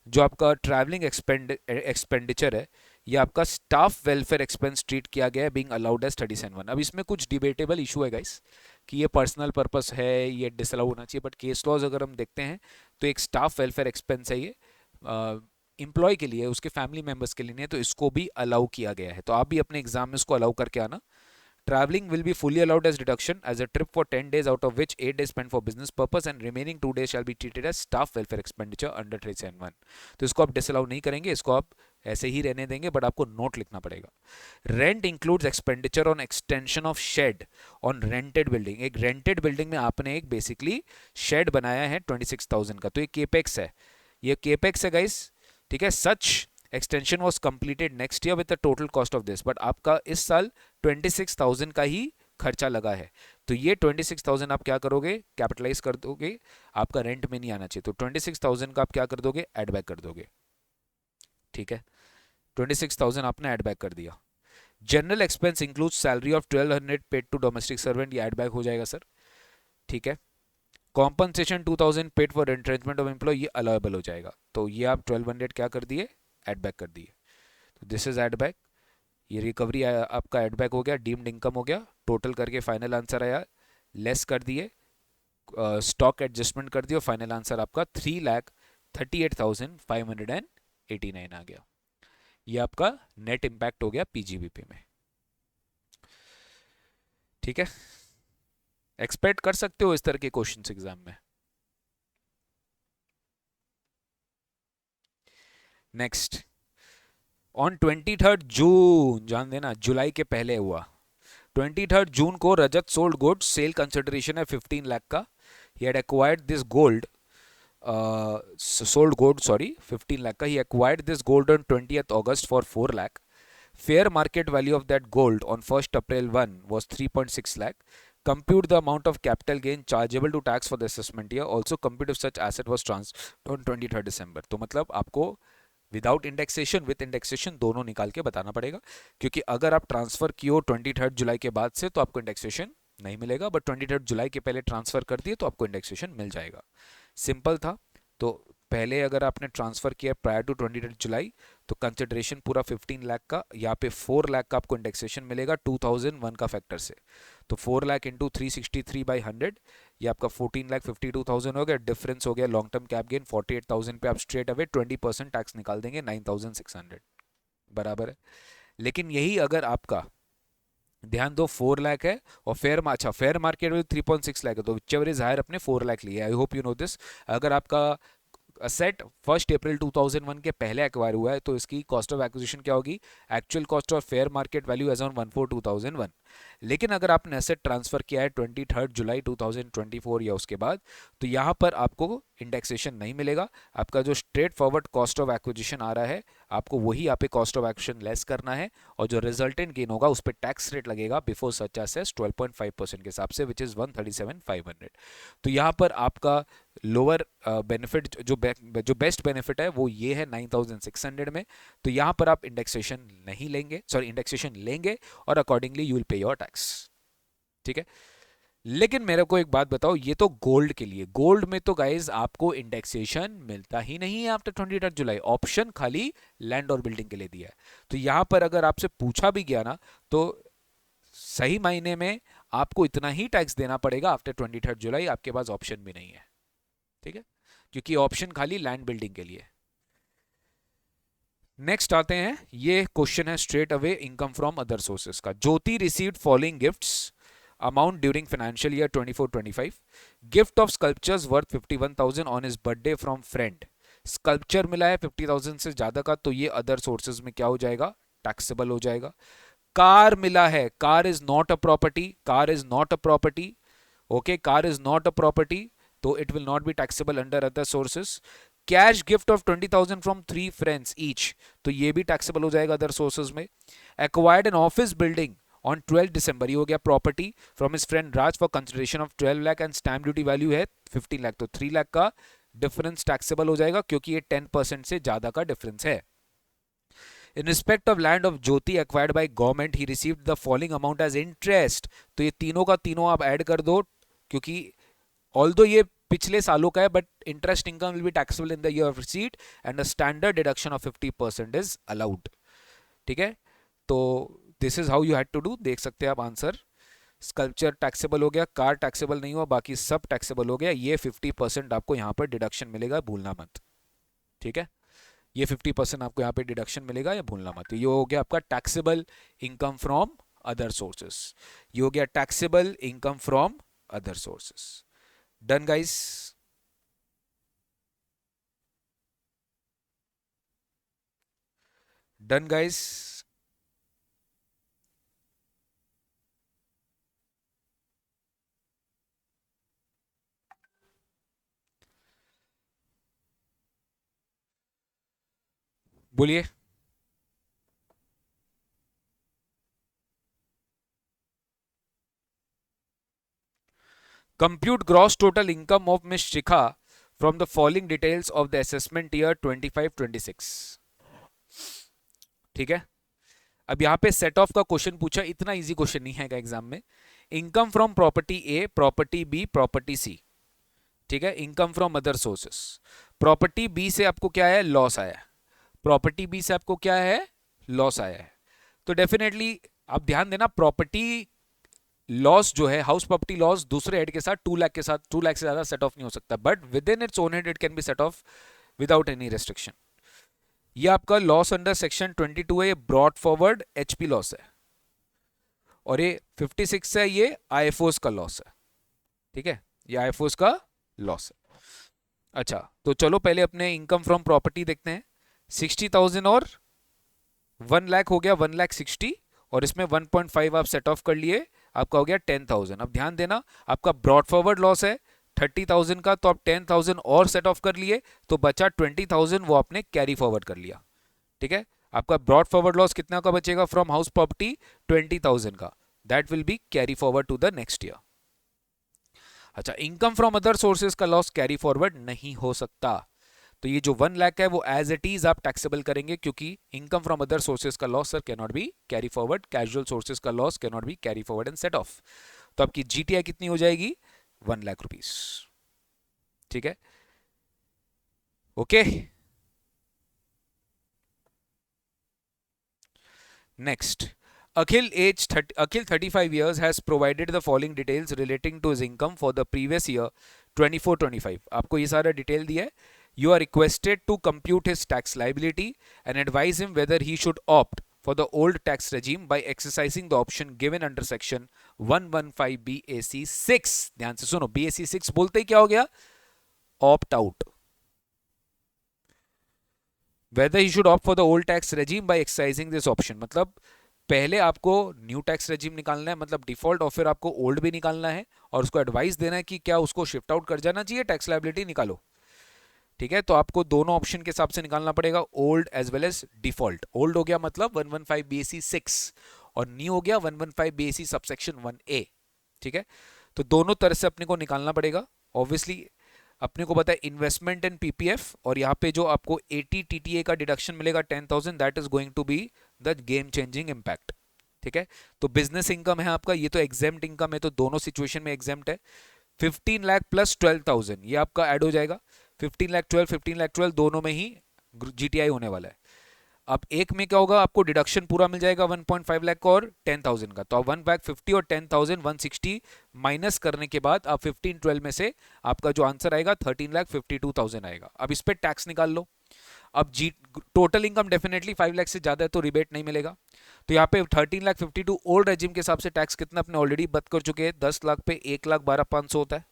जो आपका ट्रैवलिंग एक्सपेंडिचर है, ये आपका स्टाफ वेलफेयर एक्सपेंस ट्रीट किया गया है बीइंग अलाउड एज 37(1). अब इसमें कुछ डिबेटेबल इशू है गाइस, कि ये पर्सनल पर्पस है, ये डिसअलाउ होना चाहिए, बट केस लॉज अगर हम देखते हैं तो एक स्टाफ वेलफेयर एक्सपेंस है ये, एम्प्लॉय के लिए, उसके फैमिली मेंबर्स के लिए नहीं है, तो इसको भी अलाउ किया गया है। तो आप भी अपने एग्जाम में इसको अलाउ करके आना। Traveling will be fully allowed as deduction as a trip for 10 days, out of which 8 days spent for business purpose and remaining 2 days shall be treated as staff welfare expenditure under 371। तो इसको आप डिसअलाउ नहीं करेंगे, इसको आप ऐसे ही रहने देंगे, बट आपको नोट लिखना पड़ेगा। Rent includes expenditure on extension of shed on rented building. एक रेंटेड बिल्डिंग में आपने एक बेसिकली शेड बनाया है 26,000 का, तो ये केपेक्स है, ये केपेक्स है गाइस। ठीक है, such extension was completed next year with the total cost of this, but आपका इस साल 26,000 का ही खर्चा लगा है, तो ये 26,000 आप क्या करोगे, कैपिटलाइज कर दोगे, आपका रेंट में नहीं आना चाहिए, तो 26,000 का आप क्या कर दोगे, एड बैक कर दोगे। ठीक है, 26,000 आपने एड बैक कर दिया। General expense include salary of 1200 paid to domestic servant, ये एड बैक हो जाएगा सर। ठीक है, compensation 2000 paid for entrenchment of employ, ये अलाउेबल हो जाएगा, तो ये आप 1200 क्या कर दिए, एड बैक कर दिए, तो दिस इज एड बैक। ये रिकवरी आपका एड बैक हो गया, डीम्ड इनकम हो गया, टोटल करके फाइनल आंसर आया, लेस कर दिए, स्टॉक एडजस्टमेंट कर दिया, फाइनल आंसर आपका 3,38,589 आ गया। ये आपका नेट इंपैक्ट हो गया पीजीबीपी में। ठीक है, एक्सपेक्ट कर सकते हो इस तरह के क्वेश्चंस एग्जाम में। नेक्स्ट, ऑन 23 जून, जान देना जुलाई के पहले हुआ, 23 जून को Rajat sold gold, sale consideration है 15 लाख का। He had acquired this gold, sold gold sorry 15 lakh का। He acquired this gold on 20th August for 4 lakh. Fair market value of that gold on 1st April 1 was 3.6 lakh. Compute the amount of capital gain chargeable to tax for the assessment year. Also compute if such asset was transferred on 23rd December। तो मतलब आपको विदाउट इंडेक्सेशन विथ इंडेक्सेशन दोनों निकाल के बताना पड़ेगा, क्योंकि अगर आप ट्रांसफर किए 23 जुलाई के बाद से तो आपको इंडेक्सेशन नहीं मिलेगा, बट 23 जुलाई के पहले ट्रांसफर कर दिए तो आपको इंडेक्सेशन मिल जाएगा। सिंपल था। तो पहले अगर आपने ट्रांसफर किया प्रायर टू 23 जुलाई तो कंसिडरेशन पूरा 15 लाख का, यहाँ पे 4 लाख का आपको इंडेक्सेशन मिलेगा 2001 का फैक्टर से, तो 4 लाख इंटू 363/100, ये आपका 14,52,000 हो गया। डिफरेंस हो गया लॉन्ग टर्म कैप गेन 48,000 पे, आप स्ट्रेट अवे 20% टैक्स निकाल देंगे 9,600 बराबर है। लेकिन यही अगर आपका ध्यान दो 4 लाख है और फेयर मार्केट में 3.6 लाख है, तो विचएवर इज हायर अपने 4 लाख लिए। I hope you know this. अगर आपका असेट 1 अप्रैल 2001 के पहले एक्वायर हुआ है तो इसकी कॉस्ट ऑफ एक्विजिशन क्या होगी, actual cost of fair market value as on 1/4/2001। लेकिन अगर आपने एसेट ट्रांसफर किया है 23 जुलाई 2024 या उसके बाद, तो यहाँ पर आपको इंडेक्सेशन नहीं मिलेगा। आपका जो straightforward cost of acquisition आ रहा है आपको वही यहाँ पे कॉस्ट ऑफ एक्विजिशन लेस करना है, और जो रिजल्टेंट गेन होगा उस पर टैक्स रेट लगेगा बिफोर सच एसेस 12.5% के हिसाब से, विच इज 137,500। तो यहाँ पर आपका लोअर बेनिफिट जो बेस्ट बेनिफिट है वो ये है 9,600 में। तो यहाँ पर आप इंडेक्सेशन नहीं लेंगे, सॉरी इंडेक्सेशन लेंगे और accordingly you will pay your tax. ठीक है, लेकिन मेरे को एक बात बताओ, ये तो गोल्ड के लिए, गोल्ड में तो गाइज आपको इंडेक्सेशन मिलता ही नहीं है आफ्टर 23 जुलाई, ऑप्शन खाली लैंड और बिल्डिंग के लिए दिया है। तो यहां पर अगर आपसे पूछा भी गया ना तो सही मायने में आपको इतना ही टैक्स देना पड़ेगा आफ्टर 23 जुलाई, आपके पास ऑप्शन भी नहीं है। ठीक है, क्योंकि ऑप्शन खाली लैंड बिल्डिंग के लिए। नेक्स्ट आते हैं, ये क्वेश्चन है straight away income from other sources का। Jyoti received following gifts amount during financial year 24-25। Gift of sculptures worth 51,000 on his birthday from friend. Sculpture मिला है 50,000 से ज्यादा का, तो ये अदर सोर्सेज में क्या हो जाएगा, टैक्सेबल हो जाएगा। कार मिला है, car is not a property, car is not a property, okay, car is not a property, तो it will not be taxable under other sources. Cash gift of 20,000 from 3 friends each, तो ये भी टैक्सेबल हो जाएगा अदर सोर्सेज में। Acquired an office building on 12 December, ये हो गया property from his friend Raj for consideration of 12 lakh and stamp duty value है 15 लाख, तो 3 लाख का डिफरेंस टैक्सेबल हो जाएगा क्योंकि ये 10% से ज्यादा का डिफरेंस है। In respect of land of Jyoti acquired by government, he received the following amount as interest. तो ये तीनों का तीनों आप ऐड कर दो, क्योंकि ऑल्दो ये पिछले सालों का है, but interest income will be taxable in the year of receipt and a standard deduction of 50% is allowed. ठीक है, तो this is how you had to do. देख सकते हैं आप आंसर, स्कल्पचर टैक्सेबल हो गया, कार टैक्सेबल नहीं हुआ, बाकी सब टैक्सेबल हो गया। ये 50% आपको यहाँ पर डिडक्शन मिलेगा, भूलना मत। ठीक है, ये 50% आपको यहाँ पे डिडक्शन मिलेगा, या भूलना मत। ये हो गया आपका taxable income from other sources, ये हो गया taxable income from other sources. Done guys? Done guys? बोलिए। Compute gross total income of miss Shikha from the following details of the assessment year 25-26। ठीक है, अब यहाँ पे सेट ऑफ का क्वेश्चन पूछा, इतना इजी क्वेश्चन नहीं है एग्जाम में। Income from property A, property B, property C. ठीक है, income from other sources. Property B से आपको क्या है, लॉस आया है। प्रॉपर्टी बी से आपको क्या है, लॉस आया है। तो डेफिनेटली आप ध्यान देना, प्रॉपर्टी लॉस जो है, हाउस प्रॉपर्टी लॉस दूसरे हेड के साथ 2 लाख के साथ, 2 लाख से ज्यादा सेट ऑफ नहीं हो सकता, but with in its own head it can be set of without any restriction. ये आपका लॉस अंडर सेक्शन 22 है, ये ब्रॉड फॉरवर्ड एचपी लॉस है, और ये 56 है, ये आईएफओस का लॉस है। ठीक है, ये आईएफओस का लॉस है। अच्छा, तो चलो पहले अपने इनकम फ्रॉम प्रॉपर्टी देखते हैं। 60,000 और 1 लाख हो गया, 1,60,000, और इसमें 1.5 आप सेट ऑफ कर लिए, आपका हो गया 10,000। अब ध्यान देना, आपका ब्रॉड फॉरवर्ड लॉस है 30,000 का, तो आप 10,000 और सेट ऑफ कर लिए, तो बचा 20,000, वो आपने कैरी फॉरवर्ड कर लिया। ठीक है, आपका ब्रॉड फॉरवर्ड लॉस कितना का बचेगा फ्रॉम हाउस प्रॉपर्टी, 20,000 का, that will be carry forward to the next year. अच्छा, इनकम फ्रॉम अदर सोर्सेज का लॉस कैरी फॉरवर्ड नहीं हो सकता, तो ये जो 1 लाख है वो एज इट इज आप टैक्सेबल करेंगे, क्योंकि इनकम फ्रॉम अदर सोर्सेज का loss sir can not be carry forward, casual sources का loss can not be carry forward and set off. तो आपकी जीटीआई कितनी हो जाएगी, 1 लाख रुपीस। ठीक है, okay. Next, Akhil 35 years has provided the following details relating to his income for the previous year 24-25। आपको ये सारा डिटेल दिया है। You are requested to compute his tax liability and advise him whether he should opt for the old tax regime by exercising the option given under section 115 BAC 6। ध्यान से सुनो, BAC 6 बोलते ही क्या हो गया, opt out। Whether he should opt for the old tax regime by exercising this option, मतलब पहले आपको न्यू टैक्स रेजिम निकालना है, मतलब डिफॉल्ट, और फिर आपको ओल्ड भी निकालना है, और उसको एडवाइस देना है कि क्या उसको शिफ्ट आउट कर जाना चाहिए, टैक्स लायबिलिटी निकालो। ठीक है, तो आपको दोनों ऑप्शन के हिसाब से निकालना पड़ेगा, old as well as default. Old हो गया मतलब 115 BAC 6, और न्यू हो गया 115 BAC सबसेक्शन 1A। ठीक है, तो दोनों तरह से अपने को निकालना पड़ेगा। ऑब्वियसली अपने को पता है इन्वेस्टमेंट एंड पीपीएफ, और यहाँ पे जो आपको 80 TTA का डिडक्शन मिलेगा 10,000, that is going to be the game changing impact. ठीक है, तो बिजनेस इनकम है आपका, ये तो एग्जेम्प्ट इनकम है, तो दोनों सिचुएशन में एग्जेम्प्ट है। 15 लाख प्लस 12,000 ये आपका ऐड हो जाएगा, 15 लाख 12, 15 लाख 12 दोनों में ही जीटीआई होने वाला है। अब एक में क्या होगा, आपको डिडक्शन पूरा मिल जाएगा 1.5 लाख का और 10,000 का, तो आप 1 लाख 50 और 10,000 160 माइनस करने के बाद आप 1512 में से आपका जो आंसर आएगा 13,52,000 आएगा। अब इस पे टैक्स निकाल लो। अब जी टोटल इनकम डेफिनेटली 5 लाख से ज्यादा है तो रिबेट नहीं मिलेगा, तो यहाँ पे 13,52 ओल्ड रेजिम के हिसाब से टैक्स कितना अपने ऑलरेडी बत कर चुके हैं, 10 लाख पे 1,12,500 होता है,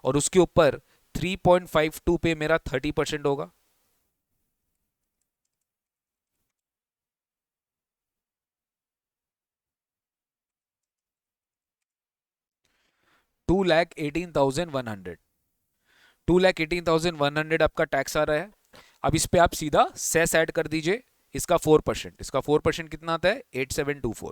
और उसके ऊपर 3.52 पे मेरा 30% होगा। टू लैख 18,100, 2,18,100 आपका टैक्स आ रहा है। अब इस पे आप सीधा सेस ऐड कर दीजिए, इसका 4%, इसका 4% कितना आता है 8724,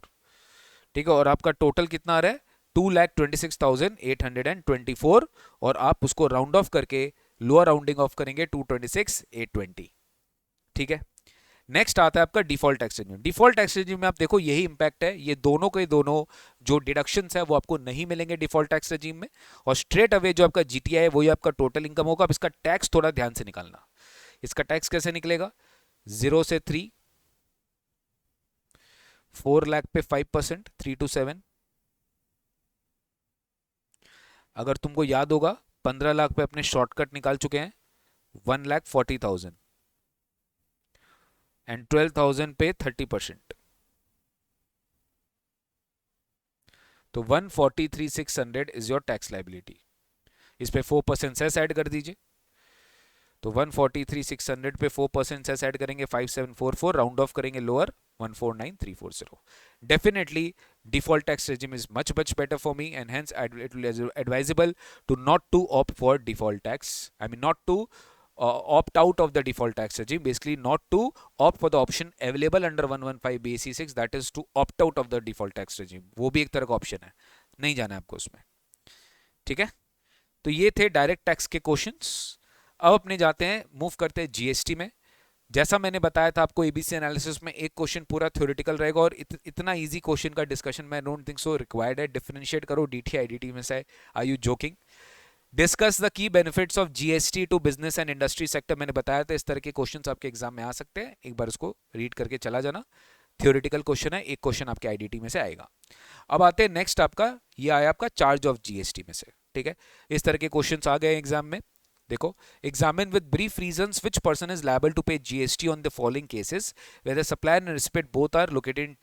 ठीक है, और आपका टोटल कितना आ रहा है 2,26,824, और आप उसको राउंड ऑफ करके लोअर राउंडिंग ऑफ करेंगे 226,820, ठीक है। नेक्स्ट आता है आपका default tax regime. Default tax regime में आप देखो यही इंपैक्ट है, ये दोनों के दोनों जो डिडक्शंस है वो आपको नहीं मिलेंगे डिफॉल्ट टैक्स रेजिम में, और स्ट्रेट अवे जो आपका जीटीआई है वही आपका टोटल इनकम होगा। अब इसका टैक्स थोड़ा ध्यान से निकालना, इसका टैक्स कैसे निकलेगा, 0 से 3, 4 लाख पे 5%, 3 to 7, अगर तुमको याद होगा 15 लाख पे अपने शॉर्टकट निकाल चुके हैं 1,40,000, एंड 12,000 पे 30%, तो 143,600 इज योर टैक्स लाइबिलिटी। इस पे 4% सेस ऐड कर दीजिए, तो 143,600 पे 4% सेस ऐड करेंगे 5,744, राउंड ऑफ करेंगे lower 149,340। Definitely default tax regime is much better for me, and hence it will be advisable to not to opt for default tax, I mean not to opt out of the default tax regime, basically not to opt for the option available under 115 BAC 6, that is to opt out of the default tax regime। वो भी एक तरह का ऑप्शन है, नहीं जाना है आपको उसमें, ठीक है। तो ये थे डायरेक्ट टैक्स के क्वेश्चंस। अब अपने जाते हैं, मूव करते हैं जीएसटी में। जैसा मैंने बताया था आपको एबीसी एनालिसिस में एक क्वेश्चन पूरा थ्योरेटिकल रहेगा, और इतना इजी क्वेश्चन का डिस्कशन मैं डोंट थिंक सो रिक्वायर्ड है। डिफरेंशिएट करो डीटी आईडीटी में से, are you joking. Discuss the key benefits of GST to business and industry sector, मैंने बताया था इस तरह के क्वेश्चंस आपके एग्जाम में आ सकते हैं, एक बार उसको रीड करके चला जाना। थ्योरेटिकल क्वेश्चन है, एक क्वेश्चन आपके आईडीटी में से आएगा। अब आते हैं नेक्स्ट, आपका ये आया आपका चार्ज ऑफ जीएसटी में से, ठीक है। इस तरह के क्वेश्चंस आ गए एग्जाम में। देखो, examine with brief reasons which person is liable to pay GST on the following cases whether supplier and recipient both are located in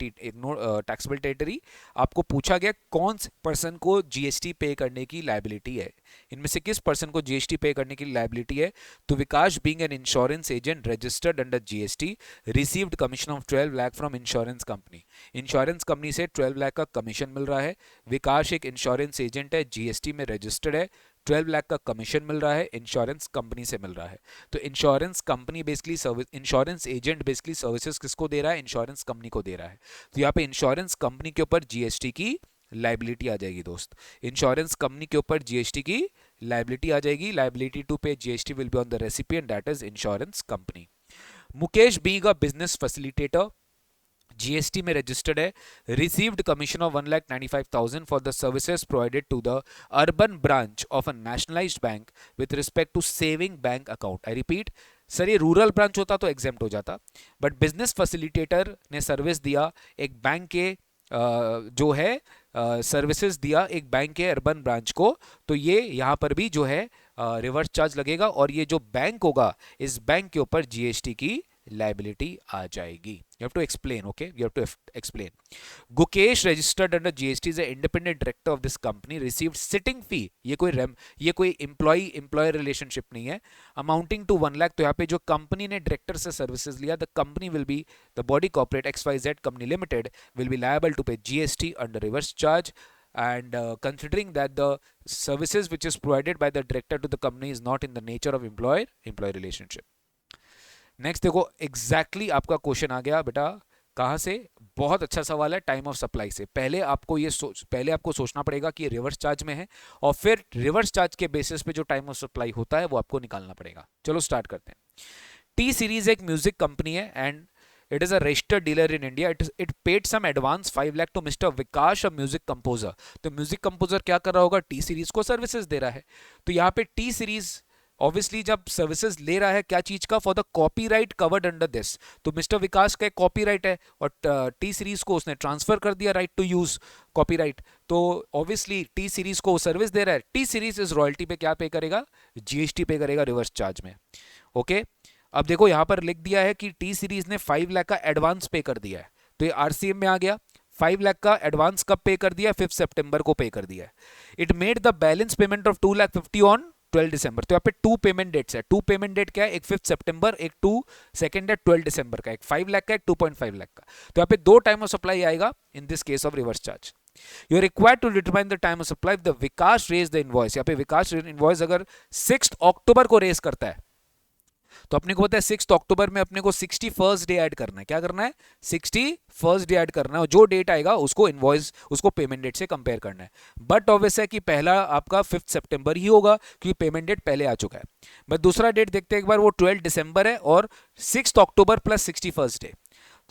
taxable territory. आपको पूछा गया कौन से पर्सन को जीएसटी पे करने की लायबिलिटी है, इनमें से किस पर्सन को जीएसटी पे करने की लायबिलिटी है। तो Vikas being an insurance agent registered under GST received commission of 12 lakh from insurance company. Insurance company से 12 लाख का कमीशन मिल रहा है। विकास एक इंश्योरेंस एजेंट है, जीएसटी में रजिस्टर्ड है, 12 लाख का कमीशन मिल रहा है, इंश्योरेंस कंपनी से मिल रहा है। तो insurance company basically service, insurance agent basically services किसको दे रहा है, इंश्योरेंस कंपनी को दे रहा है। तो यहाँ पे इंश्योरेंस कंपनी के ऊपर जीएसटी की लाइबिलिटी आ जाएगी दोस्त, इंश्योरेंस कंपनी के ऊपर जीएसटी की लाइबिलिटी आ जाएगी। Liability to pay GST will be on the recipient, that is insurance company. Mukesh being a business facilitator, GST में रजिस्टर्ड है, received commission of 1,95,000 for the services provided to the urban branch of a nationalised bank with respect to saving bank account. I repeat sir, ये रूरल ब्रांच होता तो एग्जेम्प्ट हो जाता, बट बिजनेस फैसिलिटेटर ने सर्विस दिया एक बैंक के जो है सर्विसेज दिया एक बैंक के अर्बन ब्रांच को, तो ये यहाँ पर भी जो है रिवर्स चार्ज लगेगा, और ये जो बैंक होगा इस बैंक के ऊपर जीएसटी की लाइबिलिटी आ जाएगी। You have to explain, okay? You have to explain. Gukesh registered under GST as an independent director of this company received sitting fee. ये कोई employee relationship नहीं है, amounting to 1 lakh। तो यहाँ पे जो कंपनी ने डायरेक्टर से सर्विसेज लिया, the company will be the body corporate XYZ company limited will be liable to pay GST under reverse charge, and considering that the services which is provided by the director to the company is not in the nature of employer relationship। Next देखो, एग्जैक्टली आपका क्वेश्चन आ गया बेटा, कहां से, बहुत अच्छा सवाल है, टाइम ऑफ सप्लाई से। पहले आपको सोचना पड़ेगा कि ये रिवर्स चार्ज में है, और फिर रिवर्स चार्ज के बेसिस पे जो टाइम ऑफ सप्लाई होता है वो आपको निकालना पड़ेगा। चलो स्टार्ट करते हैं। टी सीरीज एक म्यूजिक कंपनी है, and it is a registered dealer in India. It paid some advance 5 lakh to mister Vikas, a music composer. तो म्यूजिक कंपोजर क्या कर रहा होगा, टी सीरीज को सर्विसेज दे रहा है। तो यहाँ पे टी सीरीज ऑब्वियसली जब सर्विसेज ले रहा है क्या चीज का, for the copyright covered under this, तो मिस्टर विकास का एक कॉपीराइट है और टी सीरीज को उसने ट्रांसफर कर दिया राइट टू यूज कॉपीराइट, तो ऑब्वियसली टी सीरीज को सर्विस दे रहा है, टी सीरीज इस रॉयल्टी पे क्या पे करेगा, जीएसटी पे करेगा रिवर्स चार्ज में। ओके अब देखो यहां पर लिख दिया है कि टी सीरीज ने 5 लाख का एडवांस पे कर दिया है, तो ये आरसीएम में आ गया। 5 लाख का एडवांस कब पे कर दिया, 5 सितंबर को पे कर दिया है। It made the balance payment of 2,50,000 on 12 दिसंबर। तो यहाँ पे 2 पेमेंट डेट्स है, 2 पेमेंट डेट क्या है, एक 5 सितंबर, एक 2 सेकंड है 12 दिसंबर का, एक 5 लाख का, एक 2.5 लाख का। तो यहाँ पे 2 टाइम ऑफ सप्लाई आएगा in this case of reverse charge. You are required to determine the time of supply the Vikas raise the invoice. यहाँ पे विकास इनवॉइस अगर 6 अक्टूबर को रेज करता है तो अपने को पता है 6 अक्टूबर में अपने को 61st डे ऐड करना है। क्या करना है, 61st डे ऐड करना है, और जो डेट आएगा उसको इनवॉइस उसको पेमेंट डेट से कंपेयर करना है। बट ऑब्वियस है कि पहला आपका 5 सितंबर ही होगा क्योंकि पेमेंट डेट पहले आ चुका है। बट दूसरा डेट देखते हैं एक बार, वो 12 दिसंबर है और 6 अक्टूबर प्लस 61st डे।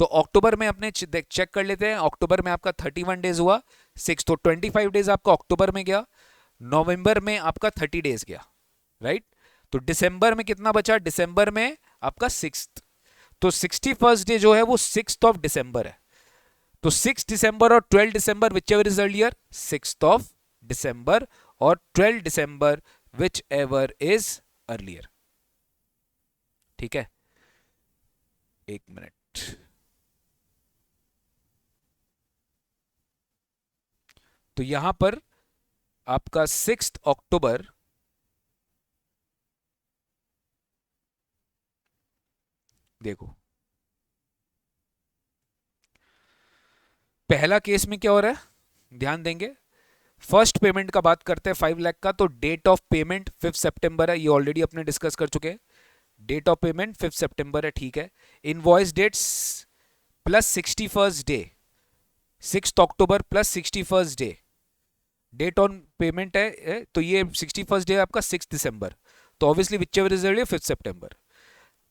तो अक्टूबर में अपने चेक कर लेते हैं, अक्टूबर में आपका 31 डेज हुआ, 6 तो 25 डेज आपका अक्टूबर में गया, नवंबर में आपका 30 डेज गया राइट। तो दिसंबर में कितना बचा, दिसंबर में आपका 6, तो 61st डे जो है वो 6th ऑफ दिसंबर है। तो 6 दिसंबर और 12 दिसंबर whichever is earlier, 6th of December और 12 दिसंबर विच एवर इज अर्लियर। ठीक है, एक मिनट, तो यहां पर आपका 6 अक्टूबर, देखो पहला केस में क्या हो रहा है, ध्यान देंगे। फर्स्ट पेमेंट का बात करते हैं 5 लाख का, तो डेट ऑफ पेमेंट 5 सितंबर है, ये ऑलरेडी अपने डिस्कस कर चुके हैं। डेट ऑफ पेमेंट 5 सितंबर है, ठीक है। Invoice dates plus 61st day, 6 October plus 61st day, date on payment है, तो ये 61st डे आपका 6 दिसंबर, तो obviously whichever is earlier 5 September.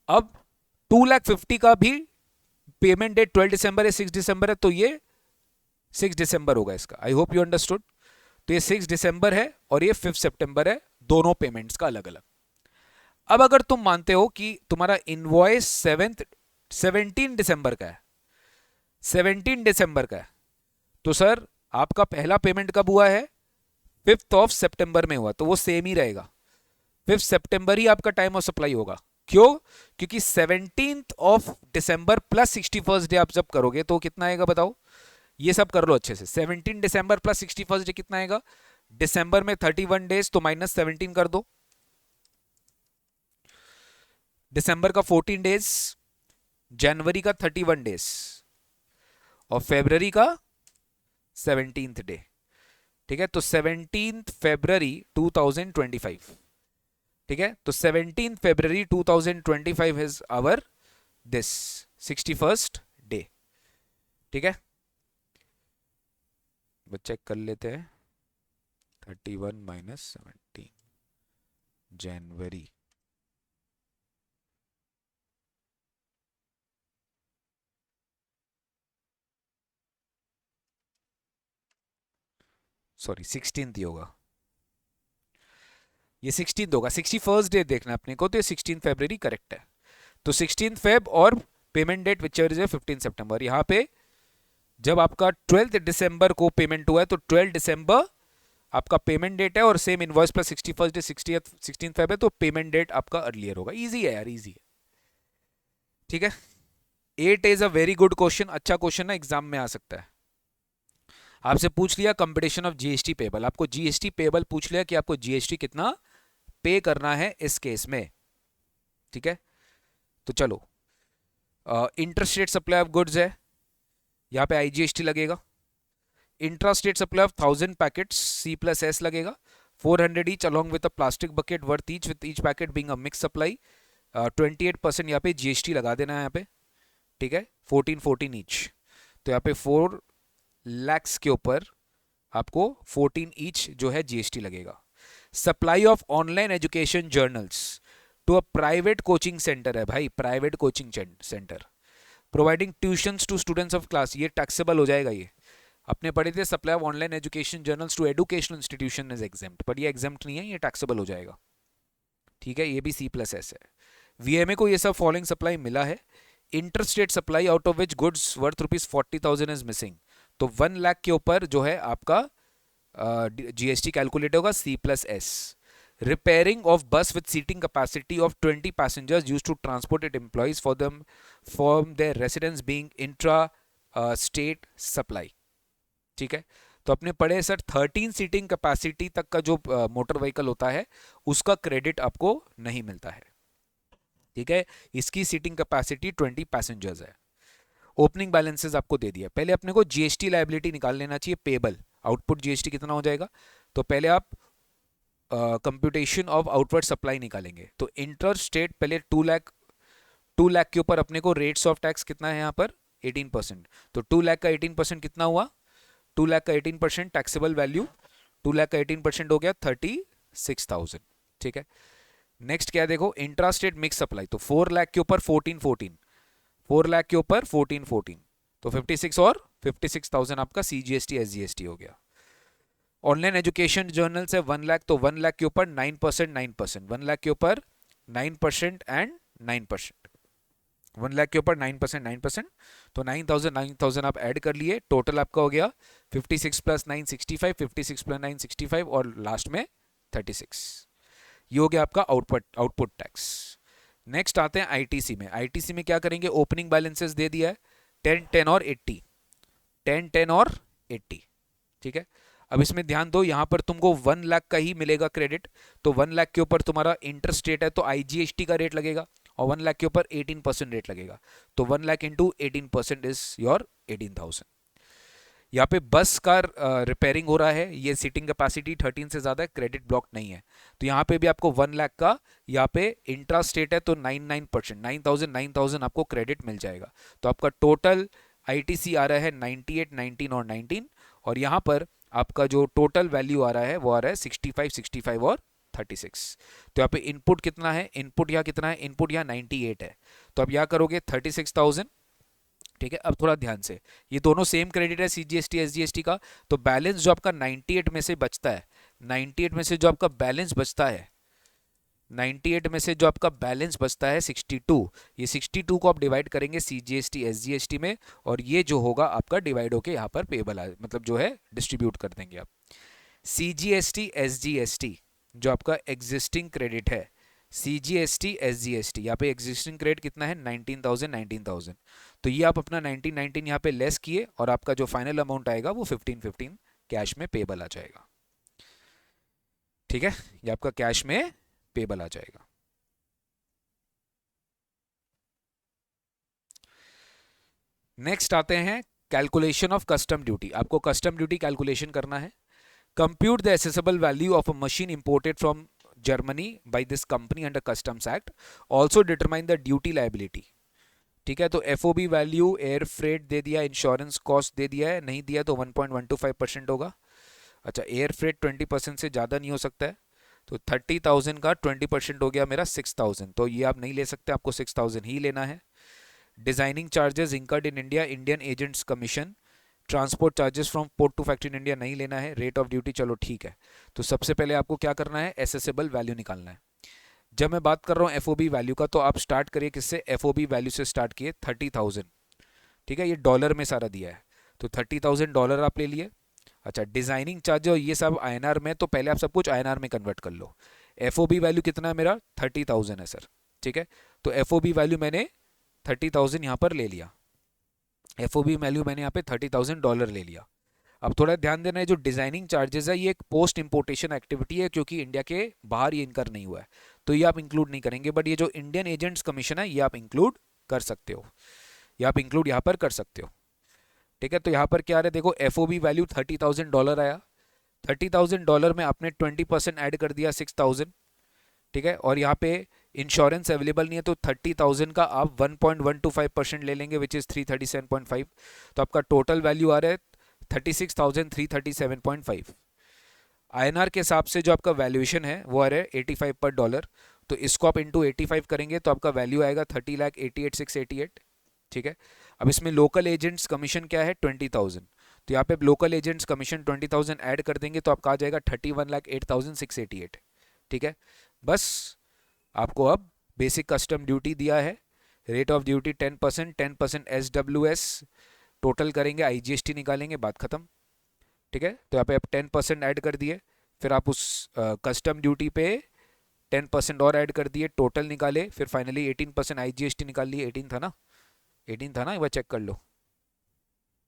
अब 2,50,000 का भी पेमेंट डेट 12 दिसंबर है, 6 दिसंबर है, तो ये 6 दिसंबर होगा इसका। I hope you understood. तो ये 6 दिसंबर है और ये 5 सितंबर है, दोनों पेमेंट्स का अलग अलग। अब अगर तुम मानते हो कि तुम्हारा इनवॉइस 17 दिसंबर का है, 17 दिसंबर का है, तो सर आपका पहला पेमेंट कब हुआ है, 5th ऑफ सितंबर में हुआ, तो वो सेम ही रहेगा, 5 सितंबर ही आपका टाइम ऑफ सप्लाई होगा। क्यों, क्योंकि 17th of December plus 61st day आप जब करोगे तो कितना आएगा बताओ, ये सब कर लो अच्छे से। 17 दिसंबर प्लस 61st डे कितना आएगा, दिसंबर में 31 डेज, तो माइनस 17 कर दो, दिसंबर का 14 डेज, जनवरी का 31 डेज और फरवरी का 17th डे। ठीक है, तो 17th फरवरी 2025, ठीक है, तो 17th February 2025 is our this 61st day. ठीक है, वो चेक कर लेते हैं, 31 माइनस 17 जनवरी, सॉरी 16th ही होगा, ये 16th होगा, 61st डे देखना अपने को, तो ये 16 फरवरी करेक्ट है। तो 16 फेब और payment date whichever is 15 September. यहाँ पे जब आपका 12 दिसंबर को पेमेंट हुआ है तो 12 दिसंबर आपका पेमेंट डेट है और same invoice plus 61st day 16 Feb है, तो पेमेंट डेट आपका अर्लियर होगा। इजी है यार, इजी है। ठीक है, 8 is a very good question, अच्छा क्वेश्चन है, एग्जाम में आ सकता है। आपसे पूछ लिया कंपटीशन ऑफ जीएसटी पेबल, आपको जीएसटी पेबल पूछ लिया कि आपको जीएसटी कितना पे करना है इस केस में। ठीक है, तो चलो इंटरस्टेट सप्लाई ऑफ गुड्स है, यहाँ पे आईजीएसटी लगेगा। Intrastate supply of 1000 packets C plus S लगेगा, 400 each along with a plastic bucket worth each with each packet being a mix supply, 28% यहाँ पे जीएसटी लगा देना है यहाँ पे। ठीक है, 14 ईच, तो यहाँ पे 4 lakhs के ऊपर आपको 14 ईच जो है जीएसटी लगेगा। Supply of online education journals to a private coaching centre है भाई, private coaching centre providing tuitions to students of class, ये टैक्सेबल हो जाएगा। ये अपने पढ़े थे, supply of online education journals to educational institution is exempt, पर ये एग्जेम्प्ट नहीं है, ये टैक्सेबल हो जाएगा। ठीक है, ये भी सी प्लस एस है। वीएमए को ये सब फॉलोइंग सप्लाई मिला है। Interstate supply out of which goods worth ₹40,000 is missing, तो 1 लाख के ऊपर जो है आपका जीएसटी कैलकुलेट होगा C plus S. Repairing of bus with seating capacity of 20 passengers use to transported employees for them from their residence being intra state supply. ठीक है, तो अपने पढ़े सर 13 सीटिंग कैपेसिटी तक का जो मोटर व्हीकल होता है उसका क्रेडिट आपको नहीं मिलता है। ठीक है, इसकी सीटिंग कैपेसिटी 20 पैसेंजर्स है। ओपनिंग बैलेंसेस आपको दे दिया। पहले अपने को जीएसटी लायबिलिटी निकाल लेना चाहिए, पेबल आउटपुट जीएसटी कितना हो जाएगा। तो पहले आप कंप्यूटेशन ऑफ आउटवर्ड सप्लाई निकालेंगे। तो इंटर स्टेट पहले 2 लाख के ऊपर अपने को रेट्स ऑफ टैक्स कितना है यहाँ पर 18%। तो 2 लाख का 18% कितना हुआ, 2 लाख का 18% टैक्सेबल वैल्यू, 2 लाख का 18% हो गया 36,000। ठीक है, नेक्स्ट क्या देखो, इंट्रा स्टेट मिक्स सप्लाई। तो 4 लाख के ऊपर 4 लाख के ऊपर 14, तो 56 और 56,000 आपका सीजीएसटी एसजीएसटी हो गया। ऑनलाइन एजुकेशन जर्नल्स है 1 लाख, तो 1 लाख के ऊपर 9%, 1 लाख के ऊपर 9% एंड 9%, 1 लाख के ऊपर 9%, तो 9,000 आप ऐड कर लिए, टोटल आपका हो गया 56 प्लस 9 65, 56 प्लस 9 65 और लास्ट में 36। ये हो गया आपका आउटपुट टैक्स। नेक्स्ट आते हैं आईटीसी में। आईटीसी में क्या करेंगे, ओपनिंग बैलेंसेस दे दिया है 10 10 और 80, 10 10 और 80। ठीक है, अब इसमें ध्यान दो, यहां पर तुमको 1 लाख का ही मिलेगा क्रेडिट। तो 1 लाख के ऊपर तुम्हारा इंटरस्टेट है तो आईजीएसटी का रेट लगेगा, और 1 लाख के ऊपर 18% रेट लगेगा। तो 1 लाख इंटू 18% इज योर 18,000। यहाँ पे बस का रिपेयरिंग हो रहा है, ये सीटिंग कैपेसिटी 13 से ज़्यादा है, क्रेडिट ब्लॉक नहीं है। तो यहाँ पे भी आपको 1 लाख का, यहाँ पे इंट्रा स्टेट है तो 99%, 9,000 आपको क्रेडिट मिल जाएगा। तो आपका टोटल आईटीसी आ रहा है 98, 19 और 19, और यहाँ पर आपका जो टोटल वैल्यू आ रहा है वो आ रहा है 65, 65 और 36। तो यहाँ पे इनपुट कितना है, इनपुट यहाँ कितना है, इनपुट यहाँ 98 है, तो अब यहाँ करोगे 36,000। ठीक है, अब थोड़ा ध्यान से, ये दोनों सेम क्रेडिट है सीजीएसटी एसजीएसटी का। तो बैलेंस जो आपका 98 में से बचता है, 98 में से जो आपका बैलेंस बचता है, 98 में से जो आपका बैलेंस बचता है 62, ये 62 को आप डिवाइड करेंगे सीजीएसटी एसजीएसटी में, और ये जो होगा आपका डिवाइड होके यहाँ पर पेबल मतलब जो है डिस्ट्रीब्यूट कर देंगे आप। सीजीएसटी एसजीएसटी जो आपका एग्जिस्टिंग क्रेडिट है, सीजीएसटी एसजीएसटी यहाँ पे एग्जिस्टिंग क्रेडिट कितना है 19,000, तो ये आप अपना 19 यहाँ पे लेस किए और आपका जो फाइनल अमाउंट आएगा वो 15 कैश में पेबल आ जाएगा। ठीक है, ये आपका कैश में पेबल आ जाएगा। नेक्स्ट आते हैं कैलकुलेशन ऑफ कस्टम ड्यूटी। आपको कस्टम ड्यूटी कैलकुलेशन करना है। Compute the assessable value of a machine imported from Germany by this company under customs act, also determine the duty liability. ठीक है, तो एफओबी वैल्यू, एयर फ्रेट दे दिया, इंश्योरेंस कॉस्ट दे दिया है, नहीं दिया तो 1.125% होगा। अच्छा, एयर फ्रेट 20% से ज़्यादा नहीं हो सकता है, तो 30,000 का 20% हो गया मेरा 6,000, तो ये आप नहीं ले सकते, आपको 6,000 ही लेना है। Designing charges incurred in India, Indian agents commission, transport charges from port to factory in India नहीं लेना है। रेट ऑफ ड्यूटी चलो ठीक है। तो सबसे पहले आपको क्या करना है, एसेसेबल वैल्यू निकालना है। जब मैं बात कर रहा हूँ एफओबी वैल्यू का, तो आप स्टार्ट करिए किससे, एफओबी वैल्यू से स्टार्ट किए 30,000। ठीक है, ये डॉलर में सारा दिया है, तो 30,000 डॉलर आप ले लिए। अच्छा, डिजाइनिंग चार्ज और ये सब आईएनआर में, तो पहले आप सब कुछ आईएनआर में कन्वर्ट कर लो। एफओबी वैल्यू कितना है मेरा 30,000 है सर। ठीक है, तो एफओबी वैल्यू मैंने 30,000 यहाँ पर ले लिया, एफओबी वैल्यू मैंने यहाँ पे 30,000 डॉलर ले लिया। अब थोड़ा ध्यान देना है, जो डिजाइनिंग चार्जेस है ये एक पोस्ट इंपोर्टेशन एक्टिविटी है, क्योंकि इंडिया के बाहर ये इनकर नहीं हुआ है, तो ये आप इंक्लूड नहीं करेंगे। बट ये जो इंडियन एजेंट्स कमीशन है ये आप इंक्लूड कर सकते हो, ये आप इंक्लूड यहाँ पर कर सकते हो। ठीक है, तो यहाँ पर क्या आ रहा है देखो, एफओबी वैल्यू 30,000 डॉलर आया, 30,000 डॉलर में आपने 20% ऐड कर दिया 6,000। ठीक है, और यहाँ पे इंश्योरेंस अवेलेबल नहीं है, तो 30,000 का आप 1.125% ले लेंगे, विच इज 337.5। तो आपका टोटल वैल्यू आ रहा है 36,337.5। आईएनआर के हिसाब से जो आपका वैल्यूएशन है वो आ रहा है 85 पर डॉलर, तो इसको आप इंटू 85 करेंगे तो आपका वैल्यू आएगा 30,88,688। ठीक है, अब इसमें लोकल एजेंट्स कमीशन क्या है 20,000, तो यहाँ पे लोकल एजेंट्स कमीशन 20,000 ऐड कर देंगे तो आपका आ जाएगा 31,08,688। ठीक है, बस आपको अब बेसिक कस्टम ड्यूटी दिया है, rate of duty 10%, 10% SWS, total करेंगे, IGST निकालेंगे, बात खत्म। ठीक है, तो यहाँ पे आप 10% ऐड कर दिए, फिर आप उस कस्टम ड्यूटी पे 10% और ऐड कर दिए, टोटल निकाले, फिर फाइनली 18% IGST निकाल लिए। 18 था ना, 18 था ना, एक बार चेक कर लो।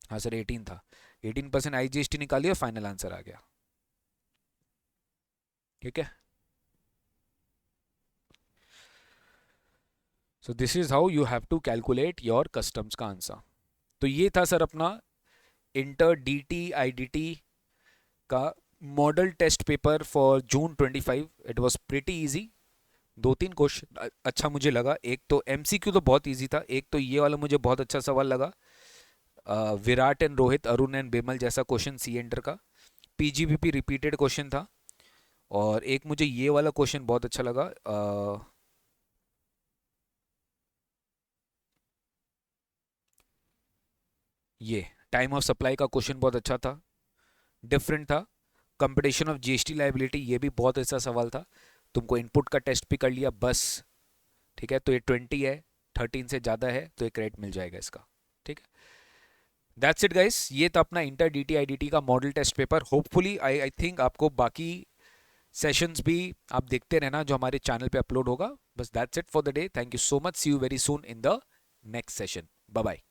हाँ सर 18 था, 18% IGST निकालिए, फाइनल आंसर आ गया। ठीक है, so this is how you have to calculate your customs का आंसर। तो ये था सर अपना इंटर DT IDT का model test paper for June 25। It was pretty easy. दो तीन क्वेश्चन अच्छा मुझे लगा, एक तो MCQ तो बहुत इजी था, एक तो ये वाला मुझे बहुत अच्छा सवाल लगा, विराट एंड रोहित, अरुण एंड बेमल जैसा क्वेश्चन सी एंटर का, PGBP रिपीटेड क्वेश्चन था, और एक मुझे ये वाला क्वेश्चन बहुत अच्छा लगा, ये टाइम ऑफ सप्लाई का क्वेश्चन बहुत अच्छा था, डिफरेंट था। कंपटीशन ऑफ GST लाइबिलिटी, ये भी बहुत अच्छा सवाल था। तुमको इनपुट का टेस्ट भी कर लिया बस। ठीक है, तो ये 20 है, 13 से ज़्यादा है तो एक क्रेडिट मिल जाएगा इसका। ठीक है, दैट्स इट गाइस, ये था अपना इंटर DT IDT का model test paper. Hopefully I think आपको बाकी सेशंस भी आप देखते रहना जो हमारे चैनल पे अपलोड होगा। बस that's it for the day, thank you so much, see you very soon in the next session, bye bye.